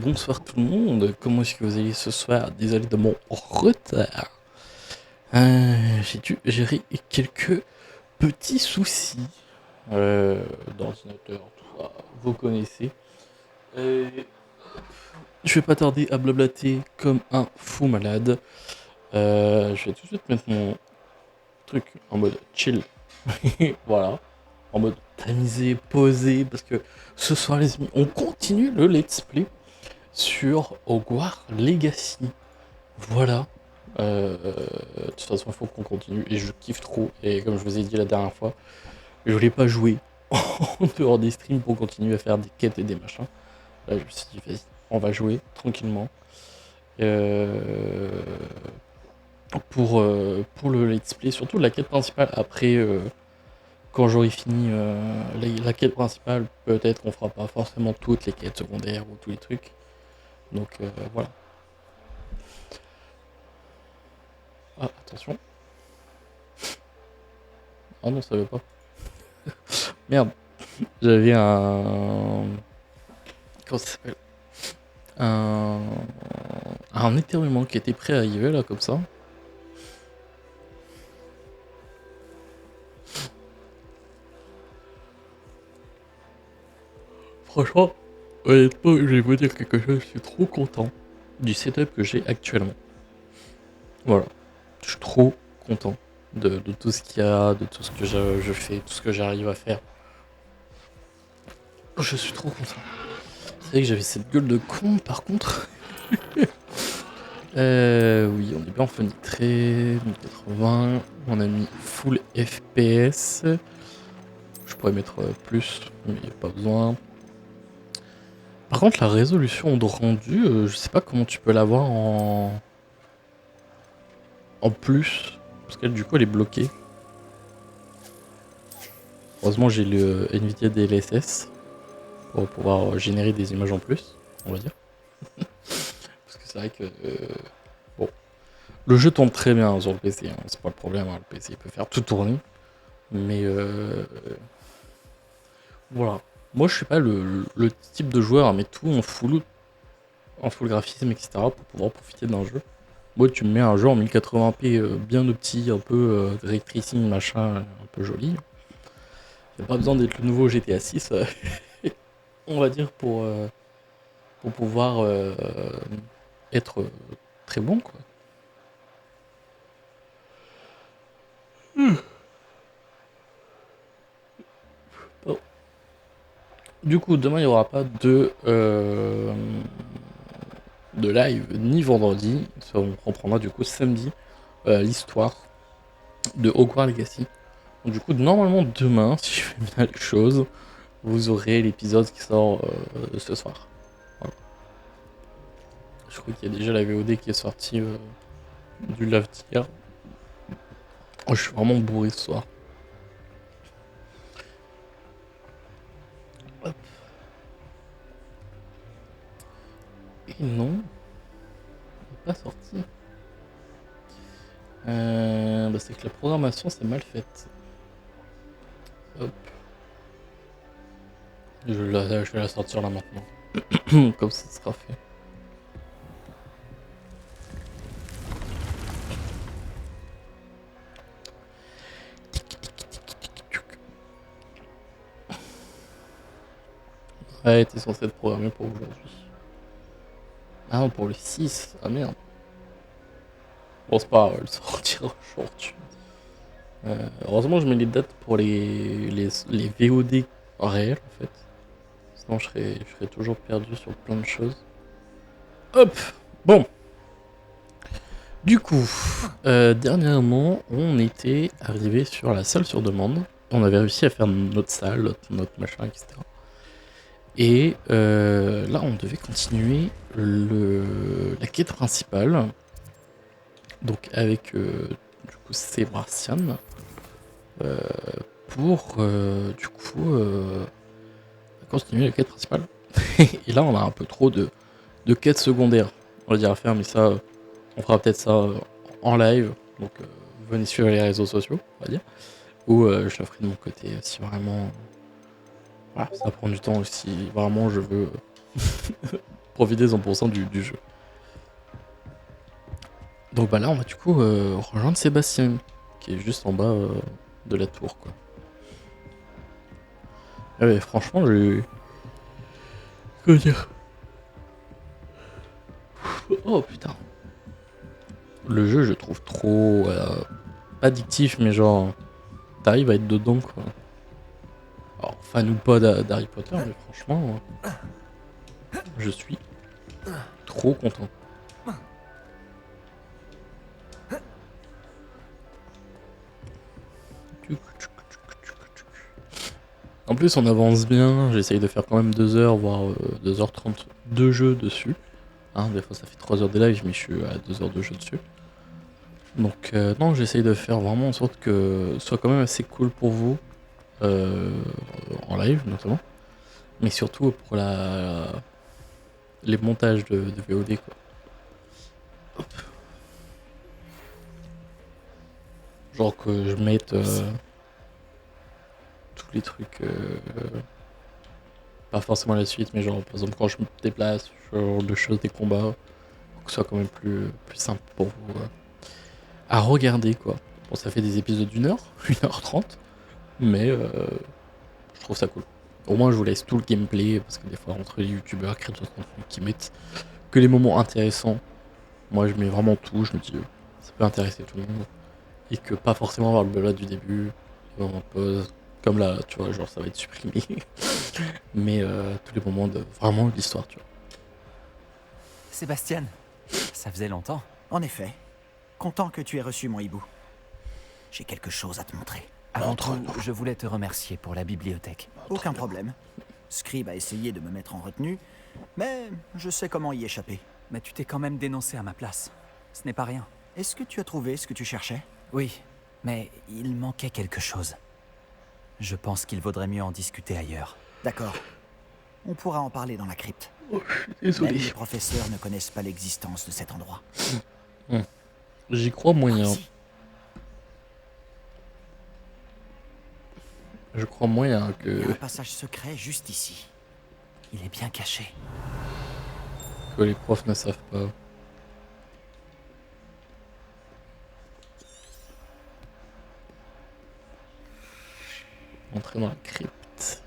Bonsoir tout le monde. Comment est-ce que vous allez ce soir? Désolé de mon retard. J'ai dû gérer quelques petits soucis d'ordinateur, tout ça, vous connaissez. Euh, je vais pas tarder à blablater comme un fou malade. Je vais tout de suite mettre mon truc en mode chill. Voilà. En mode tamisé, posé, parce que ce soir les amis, on continue le let's play sur Hogwarts Legacy. Voilà. De toute façon, il faut qu'on continue et je kiffe trop. Et comme je vous ai dit la dernière fois, je voulais pas jouer en dehors des streams pour continuer à faire des quêtes et des machins. Là, je me suis dit, vas-y, on va jouer tranquillement. Euh, pour le let's play, surtout la quête principale. Après, quand j'aurai fini la quête principale, peut-être qu'on fera pas forcément toutes les quêtes secondaires ou tous les trucs. Donc voilà. Ah, attention. Ah non, ça veut pas. Merde. J'avais un. Comment ça s'appelle? Un. Un éternuement qui était prêt à arriver là, comme ça. Franchement, honnêtement, je vais vous dire quelque chose. Je suis trop content du setup que j'ai actuellement. Voilà. Je suis trop content de tout ce qu'il y a, de tout ce que je fais, tout ce que j'arrive à faire. Je suis trop content. C'est vrai que j'avais cette gueule de con par contre. Oui, on est bien en fenêtré, 1080, on a mis full FPS. Je pourrais mettre plus, mais il n'y a pas besoin. Par contre, la résolution de rendu, je sais pas comment tu peux l'avoir en plus, parce qu'elle du coup elle est bloquée. Heureusement, j'ai le Nvidia DLSS pour pouvoir générer des images en plus, on va dire. Parce que c'est vrai que bon, le jeu tourne très bien sur le PC, hein, c'est pas le problème, hein, le PC peut faire tout tourner. Mais voilà. Moi, je suis pas le type de joueur à mettre tout en full graphisme, etc. pour pouvoir profiter d'un jeu. Moi, tu me mets un jeu en 1080p bien opti, un peu ray tracing, machin, un peu joli. Il a pas besoin d'être le nouveau GTA 6, on va dire, pour pouvoir être très bon, quoi. Bon. Du coup, demain, il n'y aura pas de live ni vendredi. On reprendra du coup samedi l'histoire de Hogwarts Legacy. Donc, du coup, normalement, demain, si je fais bien les choses, vous aurez l'épisode qui sort ce soir. Voilà. Je crois qu'il y a déjà la VOD qui est sortie du live d'hier. Oh, je suis vraiment bourré ce soir. Hop. Et non, il n'est pas sorti. C'est que la programmation c'est mal faite. Hop. Je vais la sortir là maintenant. Comme ça sera fait. Ouais, t'es censé être programmé pour aujourd'hui. Ah non, pour le 6. Ah merde. Bon, c'est pas grave, elle sortira aujourd'hui. Heureusement, je mets les dates pour les VOD réels en fait. Sinon, je serais toujours perdu sur plein de choses. Hop. Bon. Du coup, dernièrement, on était arrivé sur la salle sur demande. On avait réussi à faire notre salle, notre machin, etc. Et là, on devait continuer la quête principale. Donc avec du coup Sébastian. Pour du coup continuer la quête principale. Et là, on a un peu trop de quêtes secondaires, on va dire à faire, mais ça, on fera peut-être ça en live. Donc, venez suivre les réseaux sociaux, on va dire. Ou je le ferai de mon côté si vraiment Voilà, ça prend du temps aussi. Vraiment, je veux profiter 100% du jeu. Donc bah là, on va du coup rejoindre Sébastien, qui est juste en bas de la tour, quoi. Ah ouais, franchement, j'ai... Comment dire? Oh putain. Le jeu, je trouve trop... pas addictif, mais genre... T'arrives à être dedans, quoi. Alors, fan ou pas d'Harry Potter, mais franchement... je suis trop content. En plus, on avance bien. J'essaye de faire quand même 2 heures, voire 2h30 de jeu dessus. Hein, des fois, ça fait 3 heures de live, mais je suis à 2 heures de jeu dessus. Donc, non, j'essaye de faire vraiment en sorte que ce soit quand même assez cool pour vous, euh, en live notamment, mais surtout pour les montages de VOD, quoi. Hop. Genre que je mette tous les trucs, pas forcément la suite, mais genre par exemple quand je me déplace, ce genre de choses, des combats, pour que ce soit quand même plus simple pour vous à regarder, quoi. Bon, ça fait des épisodes d'une heure, 1h30, mais je trouve ça cool. Au moins, je vous laisse tout le gameplay, parce que des fois, entre les youtubeurs, créateurs de contenu qui mettent que les moments intéressants, moi je mets vraiment tout, je me dis, ça peut intéresser tout le monde. Et que pas forcément avoir le blabla du début, les moments de pause, comme là, tu vois, genre ça va être supprimé. Mais tous les moments de vraiment de l'histoire, tu vois. Sébastien, ça faisait longtemps. En effet, content que tu aies reçu mon hibou. J'ai quelque chose à te montrer. Avant tout, je voulais te remercier pour la bibliothèque. Aucun problème. Scribe a essayé de me mettre en retenue, mais je sais comment y échapper. Mais tu t'es quand même dénoncé à ma place. Ce n'est pas rien. Est-ce que tu as trouvé ce que tu cherchais? Oui, mais il manquait quelque chose. Je pense qu'il vaudrait mieux en discuter ailleurs. D'accord. On pourra en parler dans la crypte. Désolé. Même les professeurs ne connaissent pas l'existence de cet endroit. J'y crois moyen. Ici. Je crois moyen Il y a que, un passage secret juste ici. Il est bien caché. que les profs ne savent pas. Entrer dans la crypte.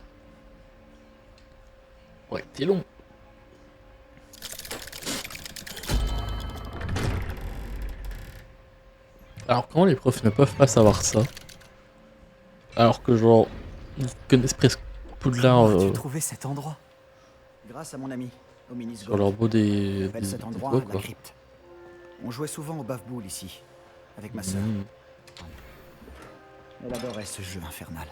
Ouais, t'es long. Alors comment les profs ne peuvent pas savoir ça? Alors que genre, ils connaissent presque Poudlard Comment as-tu trouvé cet endroit? Grâce à mon ami, Ominis sur leur Gold. beau On des appelle cet endroit doigts, la quoi. crypte. On jouait souvent au baf-boule ici, avec ma sœur. Mmh. Elle adorait ce jeu infernal.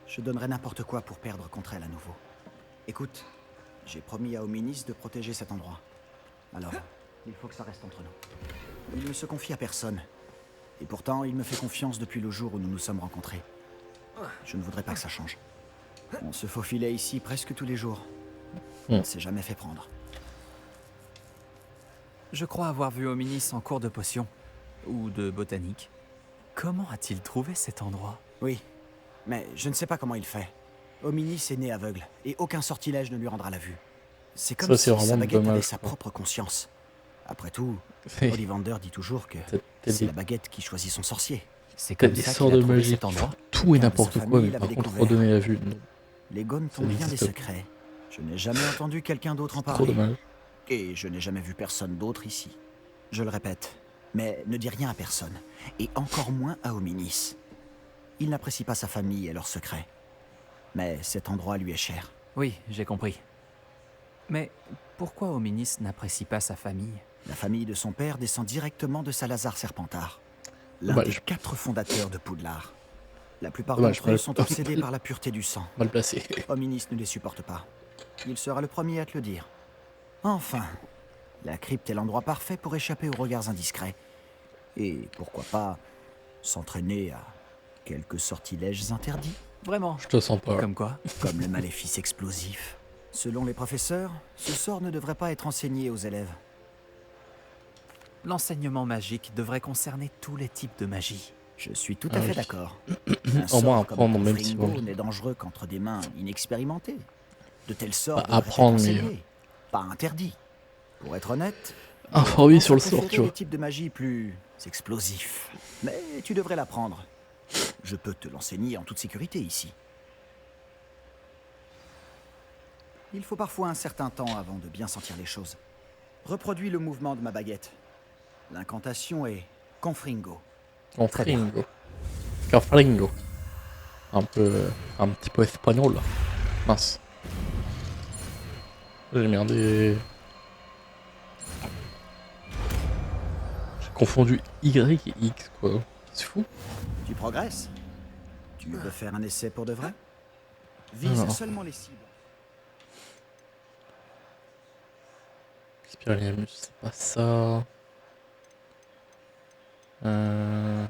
Je donnerais n'importe quoi pour perdre contre elle à nouveau. Écoute, j'ai promis à Ominis de protéger cet endroit. Alors, il faut que ça reste entre nous. Il ne se confie à personne. Et pourtant, il me fait confiance depuis le jour où nous nous sommes rencontrés. Je ne voudrais pas que ça change. On se faufilait ici presque tous les jours. On ne s'est jamais fait prendre. Je crois avoir vu Hominis en cours de potion. Ou de botanique. Comment a-t-il trouvé cet endroit? Oui, mais je ne sais pas comment il fait. Hominis est né aveugle, et aucun sortilège ne lui rendra la vue. C'est comme Ça, c'est si vraiment sa baguette dommage, avait sa quoi. propre conscience. Après tout, C'est Ollivander dit toujours que peut-être c'est des, la baguette qui choisit son sorcier. C'est peut-être comme des ça sorts qu'il a de trouvé magie cet qui endroit. font tout et Quelqu'un de n'importe sa quoi, famille mais par l'avait contre découvert. redonner la vue, non. Les Gones Ça tombent bien des n'existe pas. secrets. Je n'ai jamais entendu quelqu'un d'autre en Trop parler. dommage. Et je n'ai jamais vu personne d'autre ici. Je le répète, mais ne dis rien à personne. Et encore moins à Hominis. Il n'apprécie pas sa famille et leurs secrets. Mais cet endroit lui est cher. Oui, j'ai compris. Mais pourquoi Hominis n'apprécie pas sa famille? La famille de son père descend directement de Salazar Serpentard, l'un Dommage. des 4 fondateurs de Poudlard. La plupart Dommage, d'entre eux mal- sont obsédés par la pureté du sang. Mal placé. Hominis ne les supporte pas. Il sera le premier à te le dire. Enfin, la crypte est l'endroit parfait pour échapper aux regards indiscrets. Et pourquoi pas s'entraîner à quelques sortilèges interdits, Vraiment? Je te sens pas. Comme quoi? comme le maléfice explosif. Selon les professeurs, ce sort ne devrait pas être enseigné aux élèves. L'enseignement magique devrait concerner tous les types de magie. Je suis tout Ah à fait oui. d'accord. Un Au moins sort comme apprendre, même si Confringo bon. n'est dangereux qu'entre des mains inexpérimentées. De tels sorts Bah, devraient être apprendre, mais enseignés, pas interdits. Pour être honnête, informer tendance sur à le sort, préférer tu les vois. types de magie plus explosifs. Mais tu devrais l'apprendre. Je peux te l'enseigner en toute sécurité ici. Il faut parfois un certain temps avant de bien sentir les choses. Reproduis le mouvement de ma baguette. L'incantation est Confringo. Très bien. Confringo. Confringo. Un peu. Un petit peu espagnol, là. Mince. J'ai merdé. J'ai confondu Y et X, quoi. C'est fou. Tu progresses? Tu veux faire un essai pour de vrai? Vise Alors. seulement les cibles. Expelliarmus, c'est pas ça. Mieux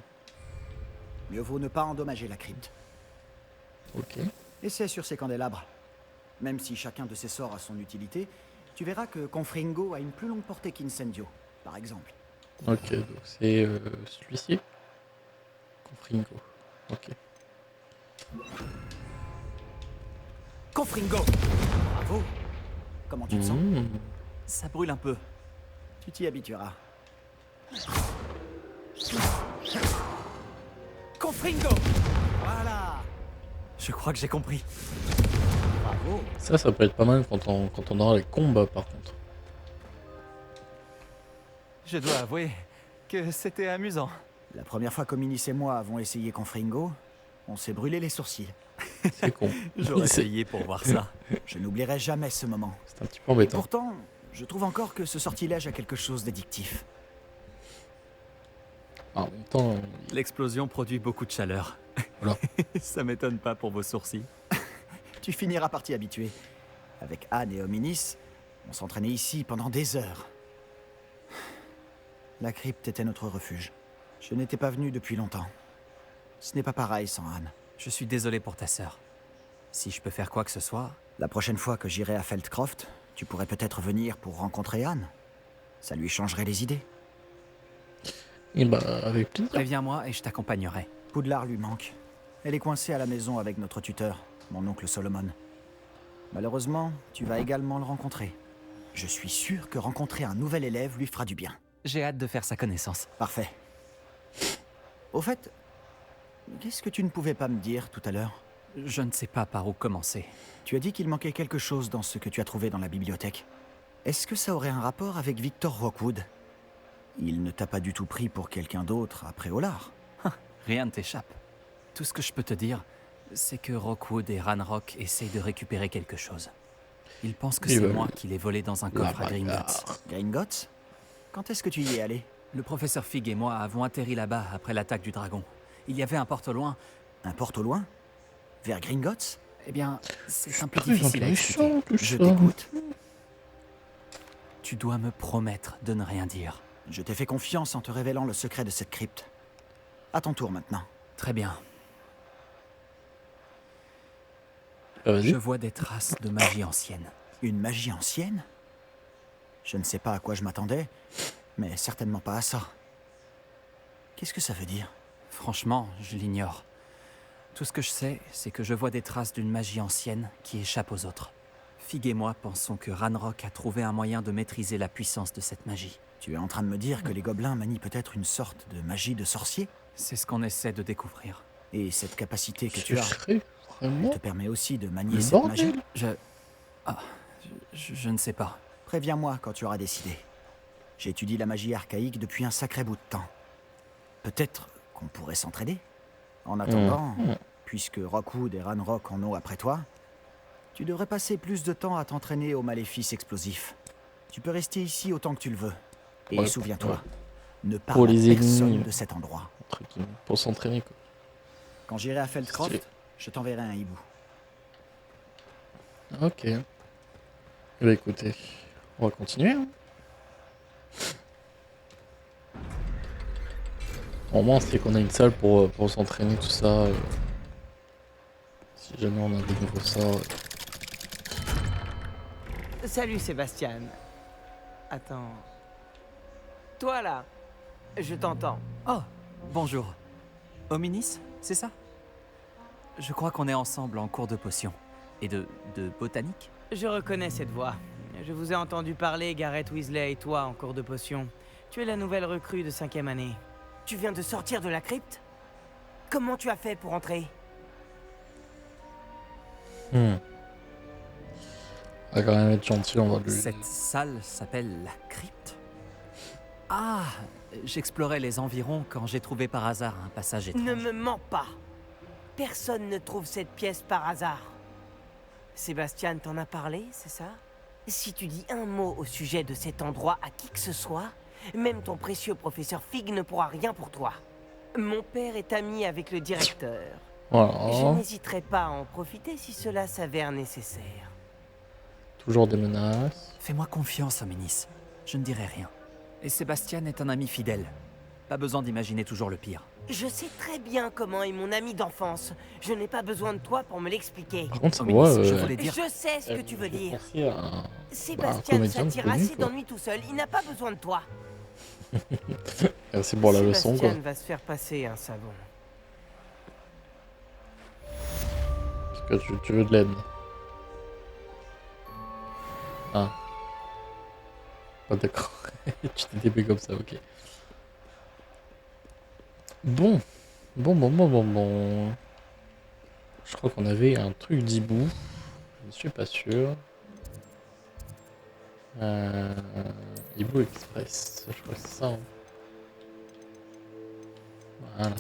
vaut ne pas endommager la crypte. Ok. Essaie sur ces candélabres. Même si chacun de ces sorts a son utilité, tu verras que Confringo a une plus longue portée qu'Incendio, par exemple. Ok, donc c'est celui-ci. Confringo. Ok. Confringo! Bravo! Comment tu te sens? Mmh. Ça brûle un peu. Tu t'y habitueras. Confringo! Voilà! Je crois que j'ai compris. Bravo! Ça peut être pas mal quand on aura les combats, par contre. Je dois avouer que c'était amusant. La première fois qu'Ominis et moi avons essayé Confringo, on s'est brûlé les sourcils. C'est con. J'aurais C'est essayé pour voir ça. Je n'oublierai jamais ce moment. un petit peu Et embêtant. pourtant, je trouve encore que ce sortilège a quelque chose d'addictif. En même temps, L'explosion produit beaucoup de chaleur. Voilà. Ça m'étonne pas pour vos sourcils. Tu finiras par t'y habituer. Avec Anne et Ominis, on s'entraînait ici pendant des heures. La crypte était notre refuge. Je n'étais pas venu depuis longtemps. Ce n'est pas pareil sans Anne. Je suis désolé pour ta sœur. Si je peux faire quoi que ce soit, La prochaine fois que j'irai à Feldcroft, tu pourrais peut-être venir pour rencontrer Anne. Ça lui changerait les idées. et bah, avec plaisir. préviens-moi et je t'accompagnerai. Poudlard lui manque. Elle est coincée à la maison avec notre tuteur, mon oncle Solomon. Malheureusement, tu vas également le rencontrer. Je suis sûr que rencontrer un nouvel élève lui fera du bien. J'ai hâte de faire sa connaissance. Parfait. Au fait, qu'est-ce que tu ne pouvais pas me dire tout à l'heure? Je ne sais pas par où commencer. Tu as dit qu'il manquait quelque chose dans ce que tu as trouvé dans la bibliothèque. Est-ce que ça aurait un rapport avec Victor Rockwood? Il ne t'a pas du tout pris pour quelqu'un d'autre après Olar. Rien ne t'échappe. Tout ce que je peux te dire, c'est que Rockwood et Ranrock essayent de récupérer quelque chose. Ils pensent que Et c'est bah, moi qui l'ai volé dans un la coffre à Gringotts. bagarre. Gringotts? Quand est-ce que tu y es allé? Le professeur Fig et moi avons atterri là-bas après l'attaque du dragon. Il y avait un porte au loin. Un porte au loin? Vers Gringotts? Eh bien, c'est un peu Putain, difficile à expliquer. méchant, tout Je ça. t'écoute. Tu dois me promettre de ne rien dire. Je t'ai fait confiance en te révélant le secret de cette crypte. À ton tour maintenant. Très bien. Bah, vas-y. Je vois des traces de magie ancienne. Une magie ancienne? Je ne sais pas à quoi je m'attendais, mais certainement pas à ça. Qu'est-ce que ça veut dire? Franchement, je l'ignore. Tout ce que je sais, c'est que je vois des traces d'une magie ancienne qui échappe aux autres. Fig et moi pensons que Ranrock a trouvé un moyen de maîtriser la puissance de cette magie. Tu es en train de me dire que les gobelins manient peut-être une sorte de magie de sorcier? C'est ce qu'on essaie de découvrir. Et cette capacité que Ce tu as serait vraiment te permet aussi de manier le cette magie? bordel. Je ne sais pas. Préviens-moi quand tu auras décidé. J'étudie la magie archaïque depuis un sacré bout de temps. Peut-être qu'on pourrait s'entraider? En attendant, puisque Rockwood et Ranrock en ont après toi, tu devrais passer plus de temps à t'entraîner aux maléfices explosifs. Tu peux rester ici autant que tu le veux. Et Ouais, souviens-toi, ouais. ne Pour parle à les personne ennemis. de cet endroit. Entre guillemets, pour s'entraîner, quoi. Quand j'irai à Feldcroft, Stylé. je t'enverrai un hibou. Ok. Bah écoutez, on va continuer. Hein. Au moins, c'est qu'on a une salle pour s'entraîner, tout ça. Si jamais on a des nouveaux sorts. Salut Sébastien. Attends. Toi là, je t'entends. Oh, bonjour. Hominis, c'est ça? Je crois qu'on est ensemble en cours de potions. Et de botanique? Je reconnais cette voix. Je vous ai entendu parler, Gareth Weasley et toi, en cours de potion. Tu es la nouvelle recrue de 5e année. Tu viens de sortir de la crypte? Comment tu as fait pour entrer? On va quand même être gentil, on va lui... Cette salle s'appelle la crypte? Ah, j'explorais les environs quand j'ai trouvé par hasard un passage étrange. Ne me mens pas. Personne ne trouve cette pièce par hasard. Sébastien t'en a parlé, c'est ça? Si tu dis un mot au sujet de cet endroit à qui que ce soit, même ton précieux professeur Fig ne pourra rien pour toi. Mon père est ami avec le directeur. Je Voilà. n'hésiterai pas à en profiter si cela s'avère nécessaire. Toujours des menaces. Fais-moi confiance, Hominis. Je ne dirai rien. Et Sébastien est un ami fidèle. Pas besoin d'imaginer toujours le pire. Je sais très bien comment est mon ami d'enfance. Je n'ai pas besoin de toi pour me l'expliquer. Par contre, ça Hominis, voit... je voulais dire... Je sais ce que tu veux j'ai dire. pensé à un Sébastien comédien s'attire connu, assez quoi. d'ennui tout seul. Il n'a pas besoin de toi. Merci pour la leçon, quoi. Sébastien va se faire passer un savon. Est-ce que tu veux de l'aide? Ah. Pas d'accord. Tu t'es TP comme ça, ok. Bon. Bon. Je crois qu'on avait un truc d'hibou. Je ne suis pas sûr. Hibou Express. Je crois que c'est ça. Hein. Voilà.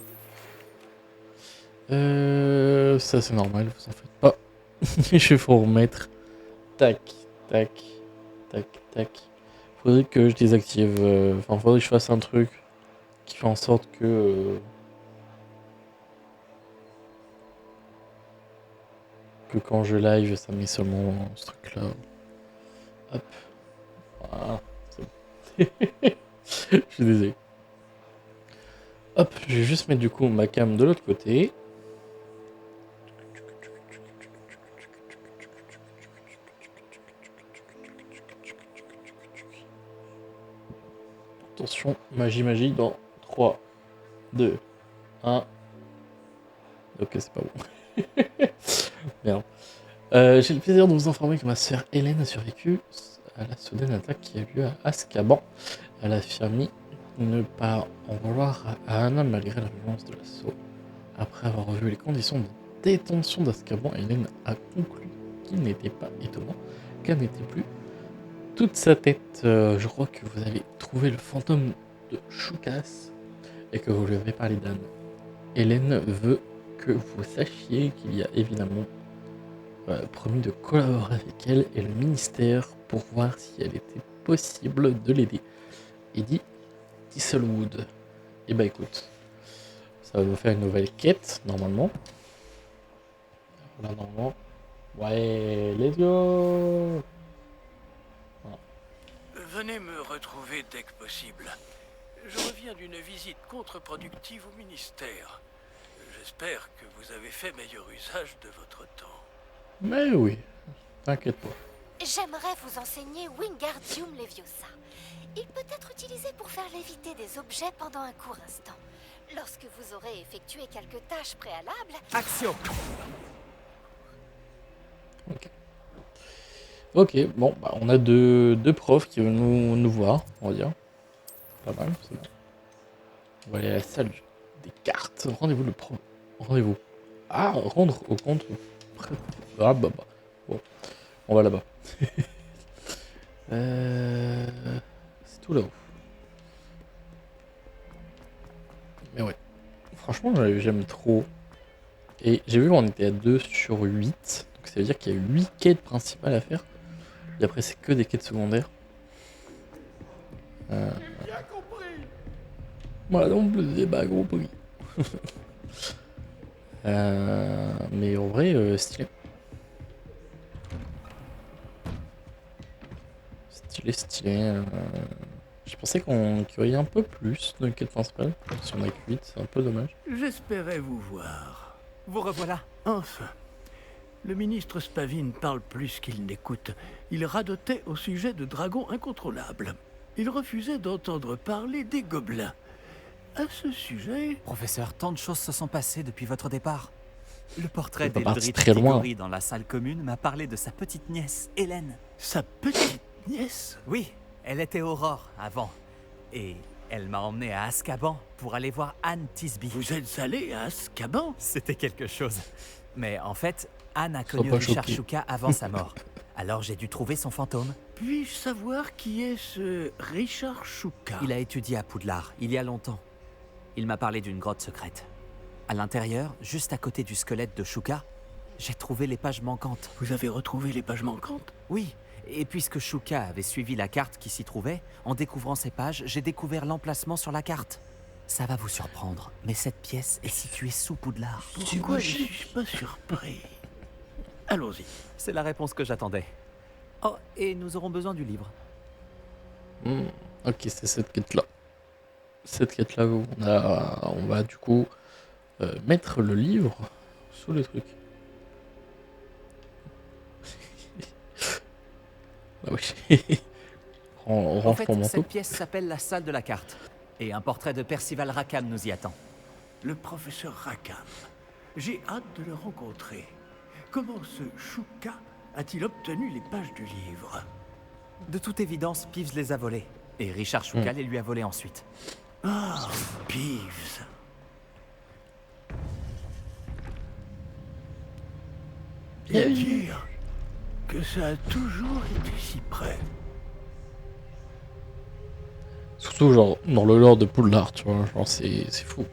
Ça c'est normal, vous en faites pas. Je vais vous remettre. Tac. Faudrait que je désactive. Enfin, faudrait que je fasse un truc qui fait en sorte que quand je live, ça met seulement ce truc-là. Hop. Voilà. C'est bon. Je suis désolé. Hop, je vais juste mettre du coup ma cam de l'autre côté. Attention, magie dans 3, 2, 1. Ok, c'est pas bon. Merde. J'ai le plaisir de vous informer que ma sœur Hélène a survécu à la soudaine attaque qui a eu lieu à Azkaban. Elle a affirmé ne pas en vouloir à Anna malgré la violence de l'assaut. Après avoir revu les conditions de détention d'Azkaban, Hélène a conclu qu'il n'était pas étonnant qu'elle n'était plus toute sa tête. Je crois que vous avez trouvé le fantôme de Choukas et que vous lui avez parlé d'Anne. Hélène veut que vous sachiez qu'il y a évidemment promis de collaborer avec elle et le ministère pour voir si elle était possible de l'aider. Et dit Thistlewood. Et bah écoute, ça va nous faire une nouvelle quête normalement. Là normalement. Ouais, let's go. Venez me retrouver dès que possible. Je reviens d'une visite contre-productive au ministère. J'espère que vous avez fait meilleur usage de votre temps. Mais oui, t'inquiète pas. J'aimerais vous enseigner Wingardium Leviosa. Il peut être utilisé pour faire léviter des objets pendant un court instant. Lorsque vous aurez effectué quelques tâches préalables... Action! Ok, bon, bah, on a deux profs qui veulent nous voir, on va dire. Pas mal, c'est bon. On va aller à la salle des cartes. Rendez-vous le pro. Rendez-vous. Ah, rendre au compte. Ah, bah. Bon, on va là-bas. C'est tout là-haut. Mais ouais. Franchement, j'aime trop. Et j'ai vu qu'on était à 2 sur 8. Donc ça veut dire qu'il y a 8 quêtes principales à faire. Et après, c'est que des quêtes secondaires. Moi non plus, j'ai pas compris. Mais en vrai, stylé. Stylé. Je pensais qu'il y aurait un peu plus de quêtes principales. Si on a que 8, c'est un peu dommage. J'espérais vous voir. Vous revoilà. Enfin. Le ministre Spavin parle plus qu'il n'écoute. Il radotait au sujet de dragons incontrôlables. Il refusait d'entendre parler des gobelins. À ce sujet, Professeur, tant de choses se sont passées depuis votre départ. Le portrait C'est pas parti d'Eldritch très loin. Tigori dans la salle commune m'a parlé de sa petite nièce, Hélène. sa petite nièce... Oui, elle était Aurore avant. Et elle m'a emmené à Azkaban pour aller voir Anne Tisby. Vous êtes allé à Azkaban? C'était quelque chose. Mais en fait, Anne a Sois connu pas Richard choqué. Shuka avant sa mort. Alors j'ai dû trouver son fantôme. Puis-je savoir qui est ce Richard Shuka? Il a étudié à Poudlard, il y a longtemps. Il m'a parlé d'une grotte secrète. À l'intérieur, juste à côté du squelette de Shuka, j'ai trouvé les pages manquantes. Vous avez retrouvé les pages manquantes? Oui, et puisque Shuka avait suivi la carte qui s'y trouvait, en découvrant ces pages, j'ai découvert l'emplacement sur la carte. Ça va vous surprendre, mais cette pièce est située sous Poudlard. Pourquoi je suis pas surpris? Allons-y. C'est la réponse que j'attendais. Oh, et nous aurons besoin du livre. Ok, c'est cette quête-là. Cette quête-là, on va du coup mettre le livre sous le truc. Ah oui. En Range fait, ton manteau. cette pièce s'appelle la salle de la carte. Et un portrait de Percival Rackham nous y attend. Le professeur Rackham. J'ai hâte de le rencontrer. Comment ce Shuka a-t-il obtenu les pages du livre? De toute évidence, Peeves les a volés. Et Richard Shuka les lui a volés ensuite. Ah, Peeves. Bien dire que ça a toujours été si près. Surtout genre dans le lore de Poudlard, tu vois, genre c'est fou.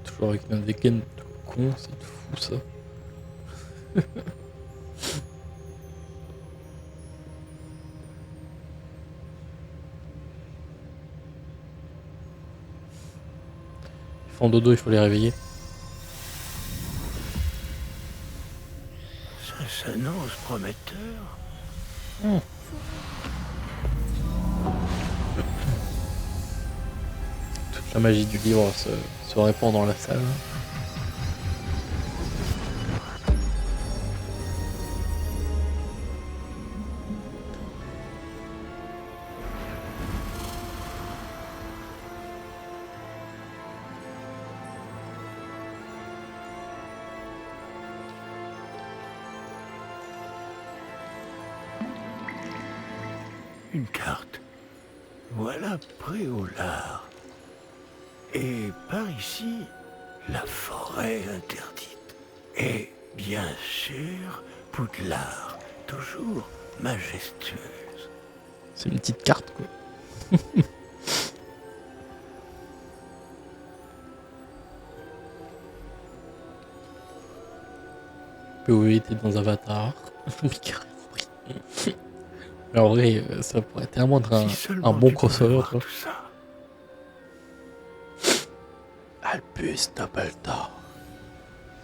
Toujours avec un dégaine de con, c'est fou ça. Ils font dodo, il faut les réveiller. Ça s'annonce prometteur. Toute la magie du livre se répand dans la salle. Une carte. Voilà Préolard. Et par ici, la forêt interdite. Et bien sûr, Poudlard, toujours majestueuse. C'est une petite carte quoi. POV était dans Avatar. Mais en vrai, ça pourrait tellement être Si seulement un bon tu pouvais crossover. voir Quoi. tout ça. Albus Dumbledore.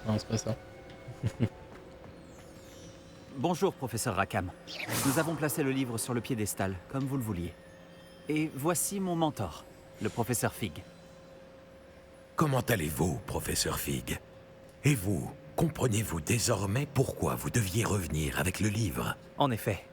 Non, c'est pas ça. Bonjour, professeur Rackham. Nous avons placé le livre sur le piédestal, comme vous le vouliez. Et voici mon mentor, le professeur Fig. Comment allez-vous, professeur Fig? Et vous, comprenez-vous désormais pourquoi vous deviez revenir avec le livre? En effet,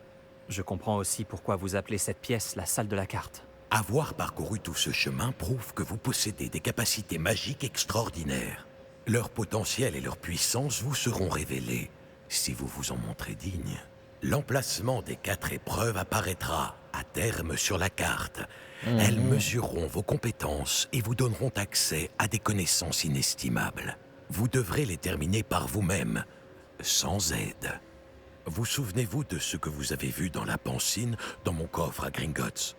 je comprends aussi pourquoi vous appelez cette pièce la salle de la carte. Avoir parcouru tout ce chemin prouve que vous possédez des capacités magiques extraordinaires. Leur potentiel et leur puissance vous seront révélés, si vous vous en montrez digne. L'emplacement des 4 épreuves apparaîtra, à terme, sur la carte. Elles mesureront vos compétences et vous donneront accès à des connaissances inestimables. Vous devrez les terminer par vous-même, sans aide. Vous souvenez-vous de ce que vous avez vu dans la pancine, dans mon coffre à Gringotts?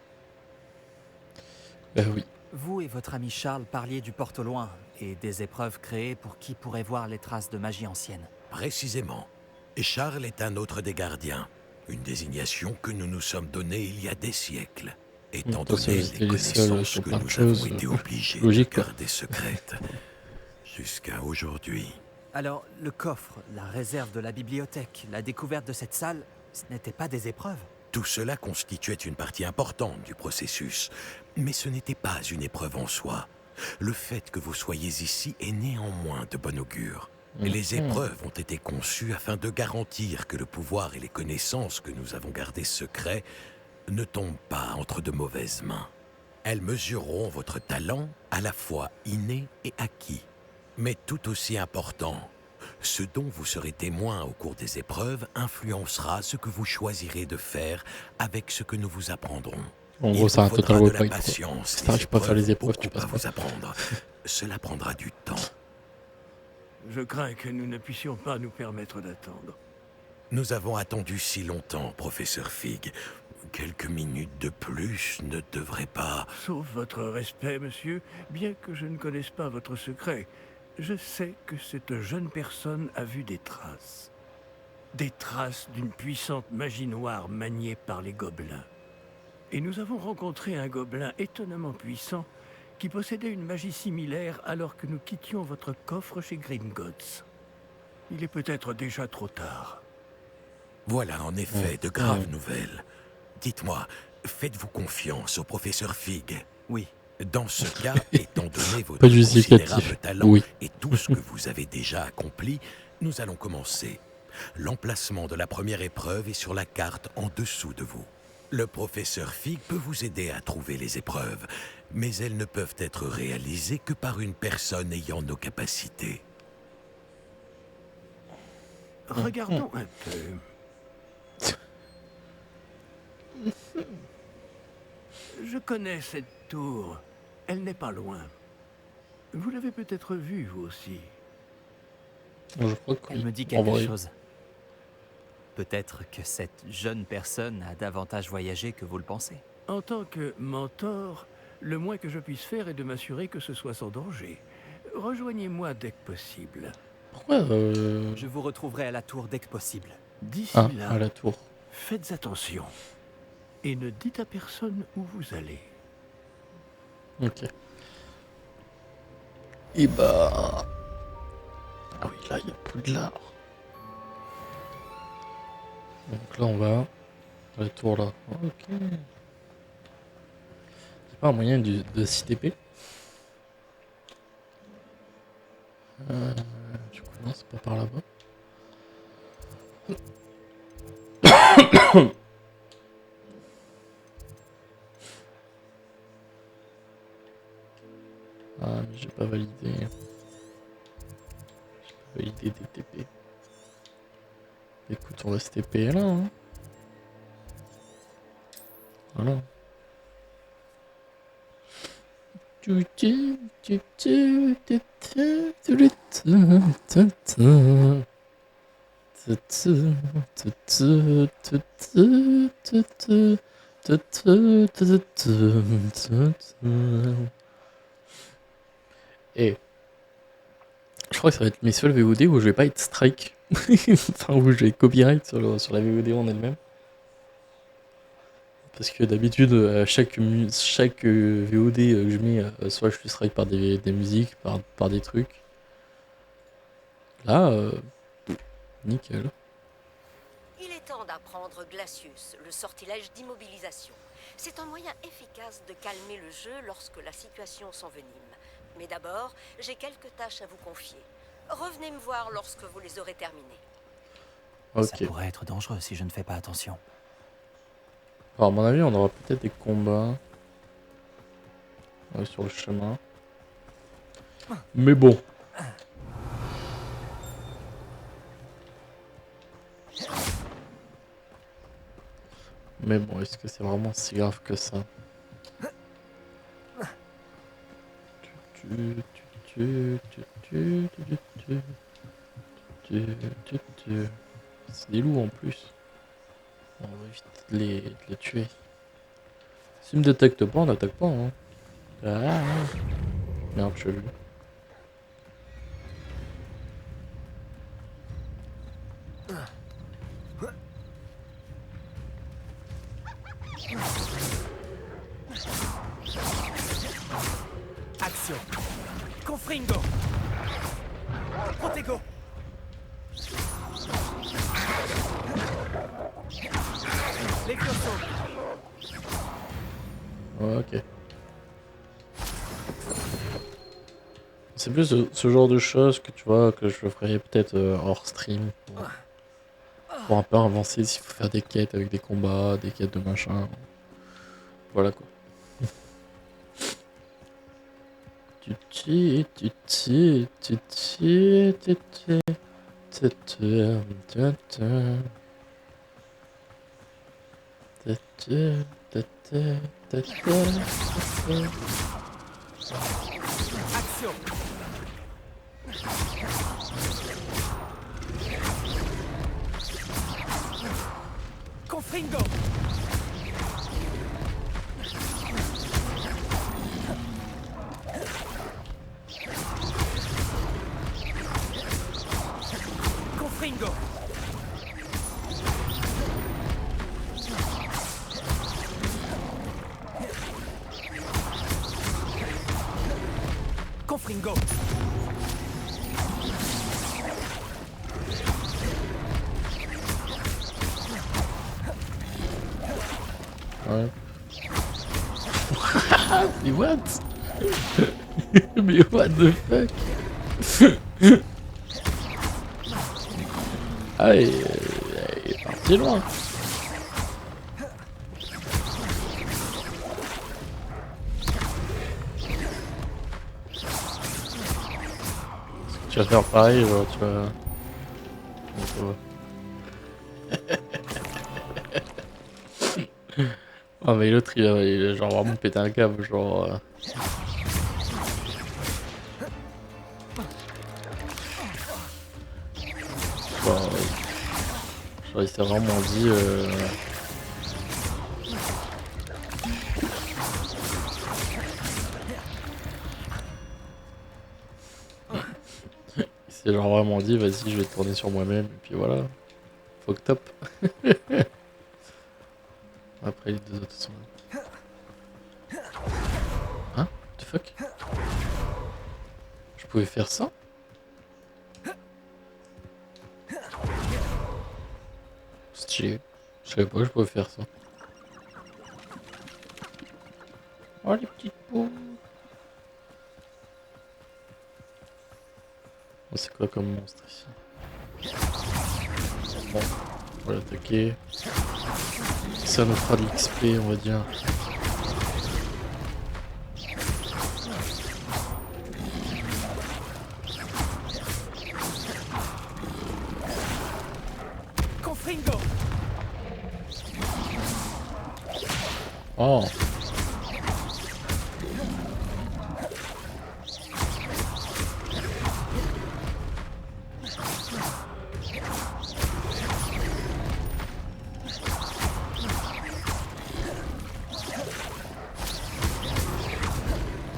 Oui. Vous et votre ami Charles parliez du porte au loin et des épreuves créées pour qui pourrait voir les traces de magie ancienne. Précisément. Et Charles est un autre des gardiens. Une désignation que nous nous sommes donnée il y a des siècles. Étant Parce que donné c'était les les seuls connaissances sur que plein de nous choses, avons été obligés logique, de quoi. garder secrètes. Jusqu'à aujourd'hui. Alors, le coffre, la réserve de la bibliothèque, la découverte de cette salle, ce n'étaient pas des épreuves. Tout cela constituait une partie importante du processus. Mais ce n'était pas une épreuve en soi. Le fait que vous soyez ici est néanmoins de bon augure. Les épreuves ont été conçues afin de garantir que le pouvoir et les connaissances que nous avons gardées secrets ne tombent pas entre de mauvaises mains. Elles mesureront votre talent, à la fois inné et acquis. Mais tout aussi important, ce dont vous serez témoin au cours des épreuves influencera ce que vous choisirez de faire avec ce que nous vous apprendrons. En Il gros, c'est vous un faudra total de la roleplay. patience, Si t'arrives pas à faire les épreuves, tu beaucoup passes à pas. vous apprendre. Cela prendra du temps. Je crains que nous ne puissions pas nous permettre d'attendre. Nous avons attendu si longtemps, professeur Fig. Quelques minutes de plus ne devraient pas... Sauf votre respect, monsieur, bien que je ne connaisse pas votre secret, je sais que cette jeune personne a vu des traces. Des traces d'une puissante magie noire maniée par les gobelins. Et nous avons rencontré un gobelin étonnamment puissant qui possédait une magie similaire alors que nous quittions votre coffre chez Gringotts. Il est peut-être déjà trop tard. Voilà en effet de graves nouvelles. Dites-moi, faites-vous confiance au professeur Fig? Oui. Dans ce cas, étant donné votre Pas justificatif. considérable talent Oui. et tout ce que vous avez déjà accompli, nous allons commencer. L'emplacement de la première épreuve est sur la carte en dessous de vous. Le professeur Fig peut vous aider à trouver les épreuves, mais elles ne peuvent être réalisées que par une personne ayant nos capacités. Regardons un peu. Je connais cette tour. Elle n'est pas loin. Vous l'avez peut-être vue, vous aussi. Je crois que Elle me dit en quelque vrai. chose. Peut-être que cette jeune personne a davantage voyagé que vous le pensez. En tant que mentor, le moins que je puisse faire est de m'assurer que ce soit sans danger. Rejoignez-moi dès que possible. Pourquoi Je vous retrouverai à la tour dès que possible. D'ici Ah, là, à la tour. faites attention. Et ne dites à personne où vous allez. Ok. Et bah... Ah oui, là, il y a Poudlard. Donc là, on va... à la tour, là. Ok. Y'a pas un moyen de s'y TP du coup, non, c'est pas par là-bas. Ah, mais j'ai pas validé. J'ai pas validé des TP. Écoute, on va se TP là. Hein. Voilà. Et je crois que ça va être mes seuls VOD où je vais pas être strike. Enfin, où je vais être copyright sur la VOD en elle-même. Parce que d'habitude, à chaque VOD que je mets, soit je suis strike par des musiques, par des trucs. Là, nickel. Il est temps d'apprendre Glacius, le sortilège d'immobilisation. C'est un moyen efficace de calmer le jeu lorsque la situation s'envenime. Mais d'abord, j'ai quelques tâches à vous confier. Revenez me voir lorsque vous les aurez terminées. Ok. Ça pourrait être dangereux si je ne fais pas attention. Alors, à mon avis, on aura peut-être des combats sur le chemin. Mais bon. Mais bon, est-ce que c'est vraiment si grave que ça? C'est des loups en plus. On va éviter de les tuer. S'ils me détectent pas, on n'attaque pas. Hein. Ah, merde, je l'ai vu. Action. Confringo. Protego. Levioso. Ok. C'est plus ce genre de choses que tu vois que je ferais peut-être hors stream pour un peu avancer s'il faut faire des quêtes avec des combats, des quêtes de machin. Voilà quoi. Action. Confringo. Confringo. Confringo. Ouais. Mais what? Mais what the fuck? Ah, il est parti loin. Tu vas faire pareil, genre, tu vas... Ah mais l'autre il a genre vraiment pété un câble, genre... Genre il s'est vraiment dit... Il s'est genre vraiment dit vas-y je vais tourner sur moi-même et puis voilà. Faut que top. Après les deux autres sont là. Hein? What the fuck? Je pouvais faire ça? Stylé. Je savais pas que je pouvais faire ça. Oh les petites peaux. Oh, c'est quoi comme monstre ici? Bon, on va l'attaquer. Ça nous fera de l'XP on va dire. Confringo. Oh.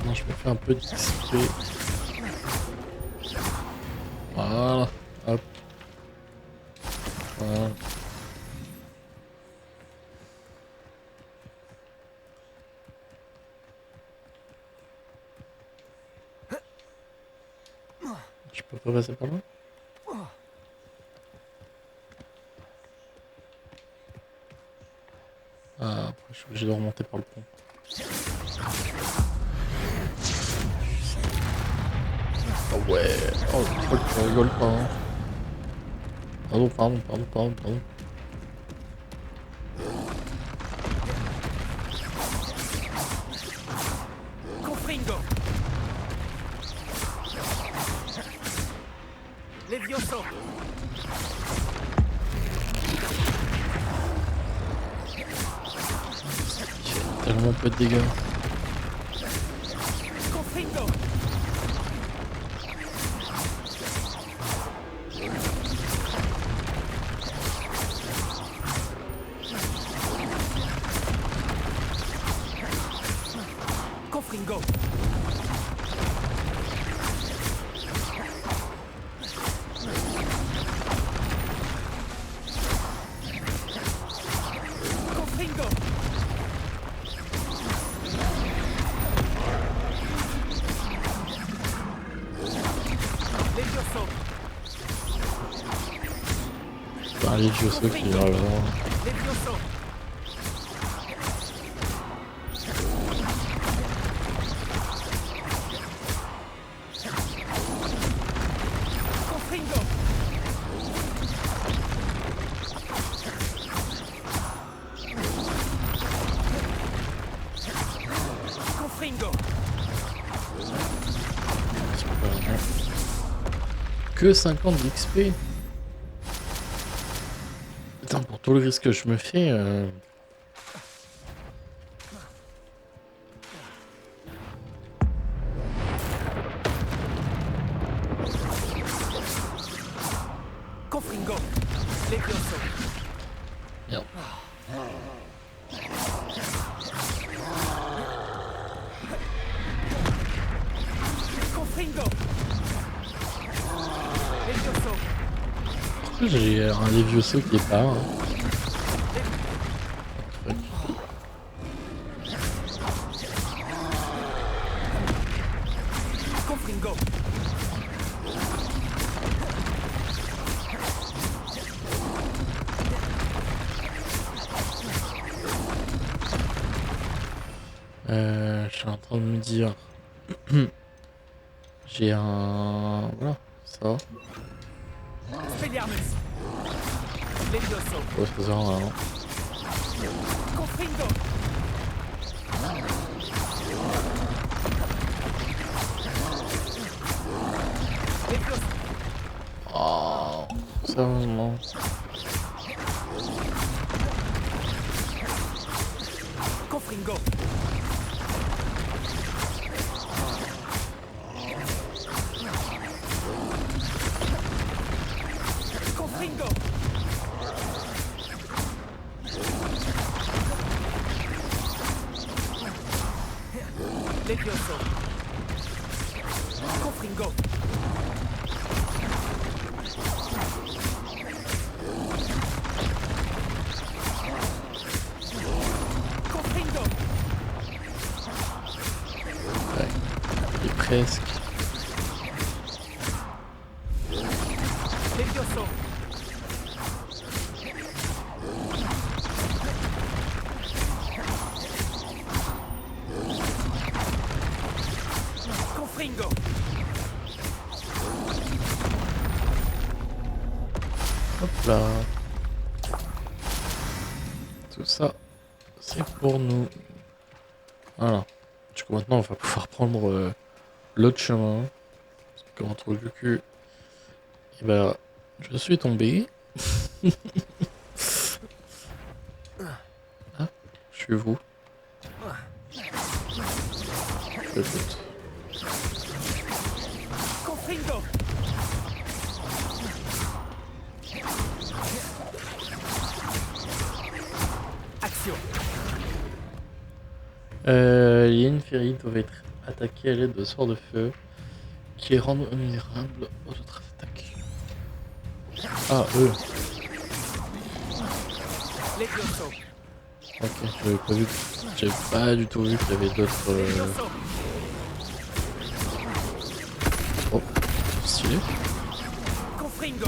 Non, je me fais un peu d'XP. Voilà. Hop. Voilà. Je peux pas passer par là? Ah, après je suis obligé de remonter par le pont. Oh ouais. Oh, je crois que tu rigoles pas. Hein. Pardon. Confringo. Levioso. Tellement peu de dégâts. Confringo. Confringo. Confringo. Levioso. Putain, les Josso qui est là. Levioso. Voilà. Que 50 d'XP. Putain, pour tout le risque que je me fais... Confringo, Levioso. Merde. Confringo. Levioso. En plus, j'ai un Levioso qui est pas... Hein. Confringo. Je suis en train de me dire... J'ai un... Voilà, ça va. Spelliarmus. Levioso. Ouais, c'est ça, hein. Confringo. Levioso. Oh, sérieusement. Confringo. Confringo. Levioso. Confringo. Confringo. Ouais, il est presque. Levioso. Confringo. Hop là. Tout ça, c'est pour nous. Voilà. Du coup, maintenant, on va pouvoir prendre l'autre chemin. Parce que entre le cul, et ben, je suis tombé. Ah, je suis vous. Écoute. Confringo. Action. Les Yenneferry doivent être attaqués à l'aide de sorts de feu qui les rendent vulnérables aux autres attaques. Ah, eux. Levioso. Ok, j'avais pas du tout vu qu'il y avait d'autres. Levioso. Oh, stylé. Confringo.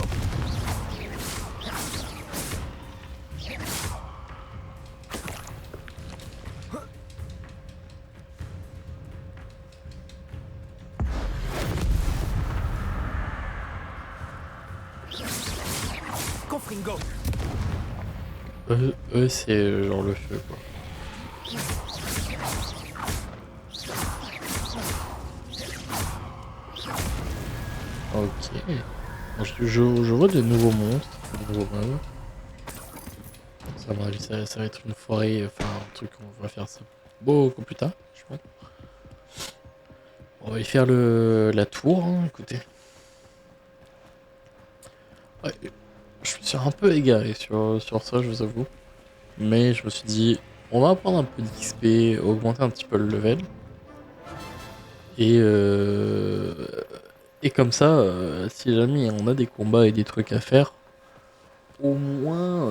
Confringo. Eux c'est genre le feu quoi. Ok. Bon, je vois des nouveaux monstres, des nouveaux mobs. Ça, à mon avis, ça va être une forêt, enfin un truc, on va faire ça beaucoup plus tard, je pense. On va y faire la tour, hein, écoutez. Ouais, je me suis un peu égaré sur ça, je vous avoue. Mais je me suis dit, on va prendre un peu d'XP, augmenter un petit peu le level. Et comme ça, si jamais on a des combats et des trucs à faire, au moins,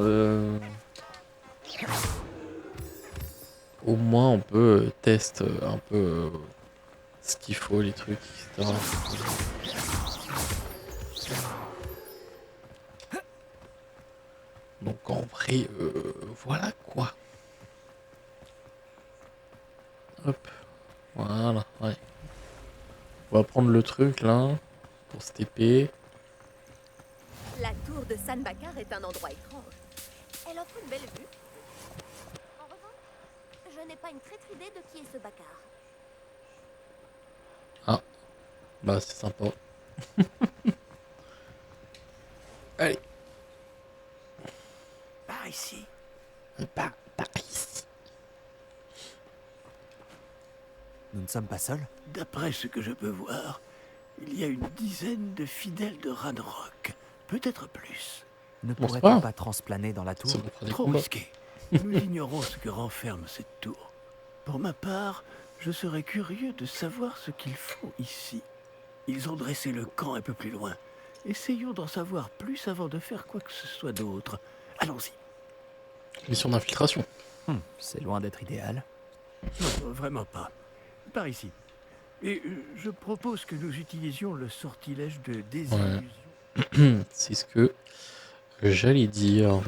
on peut tester un peu ce qu'il faut, les trucs, etc. Donc en vrai, voilà quoi. Hop, voilà, ouais. On va prendre le truc là, pour cette épée. La tour de San Bakar est un endroit étrange. Elle offre une belle vue. En revanche, je n'ai pas une traître idée de qui est ce Bakar. Ah, Bah c'est sympa. Allez. Par ici. Par ici. Nous ne sommes pas seuls? D'après ce que je peux voir, il y a une dizaine de fidèles de Ranrock. Peut-être plus. Ne Bon, c'est pourrait-on pas pas transplaner dans la tour? Ça nous fera des Trop combats. risqué. Nous ignorons ce que renferme cette tour. Pour ma part, je serais curieux de savoir ce qu'ils font ici. Ils ont dressé le camp un peu plus loin. Essayons d'en savoir plus avant de faire quoi que ce soit d'autre. Allons-y. Mission d'infiltration. C'est loin d'être idéal. Non, vraiment pas. Par ici. Et je propose que nous utilisions le sortilège de désillusion. C'est ce que j'allais dire.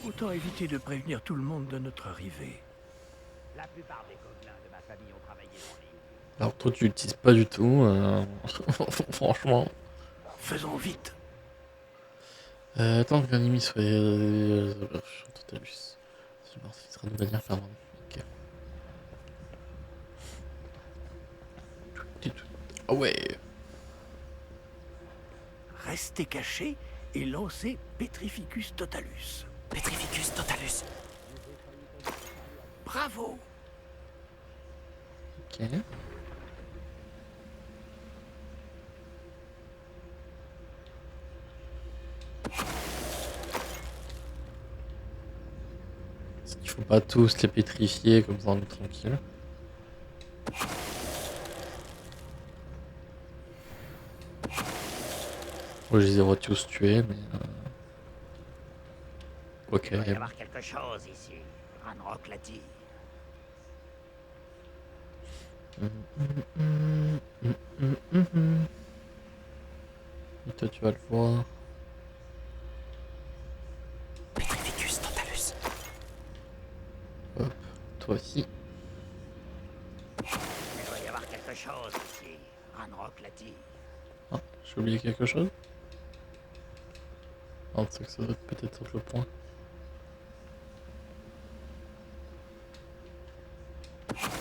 Autant éviter de prévenir tout le monde de notre arrivée. La plupart des gobelins de ma famille ont travaillé dans les... Alors toi tu l'utilises pas du tout. Franchement. Faisons vite. Attends que l'ennemi soit... Totalus. C'est parti, il sera de manière permanente. Ok. Ah ouais. Restez cachés et lancez Petrificus Totalus. Petrificus Totalus. Bravo! Ok. Il faut pas tous les pétrifier comme ça on est tranquille. Moi je les ai tous tués mais ok. Il doit y avoir quelque chose ici. Ranrock l'a dit. Et toi tu vas le voir. Petrificus Totalus. Hop, toi aussi. Il doit y avoir quelque chose ici. Ranrock l'a dit. Ah, j'ai oublié quelque chose. Ah, c'est que ça doit être peut-être sur le point.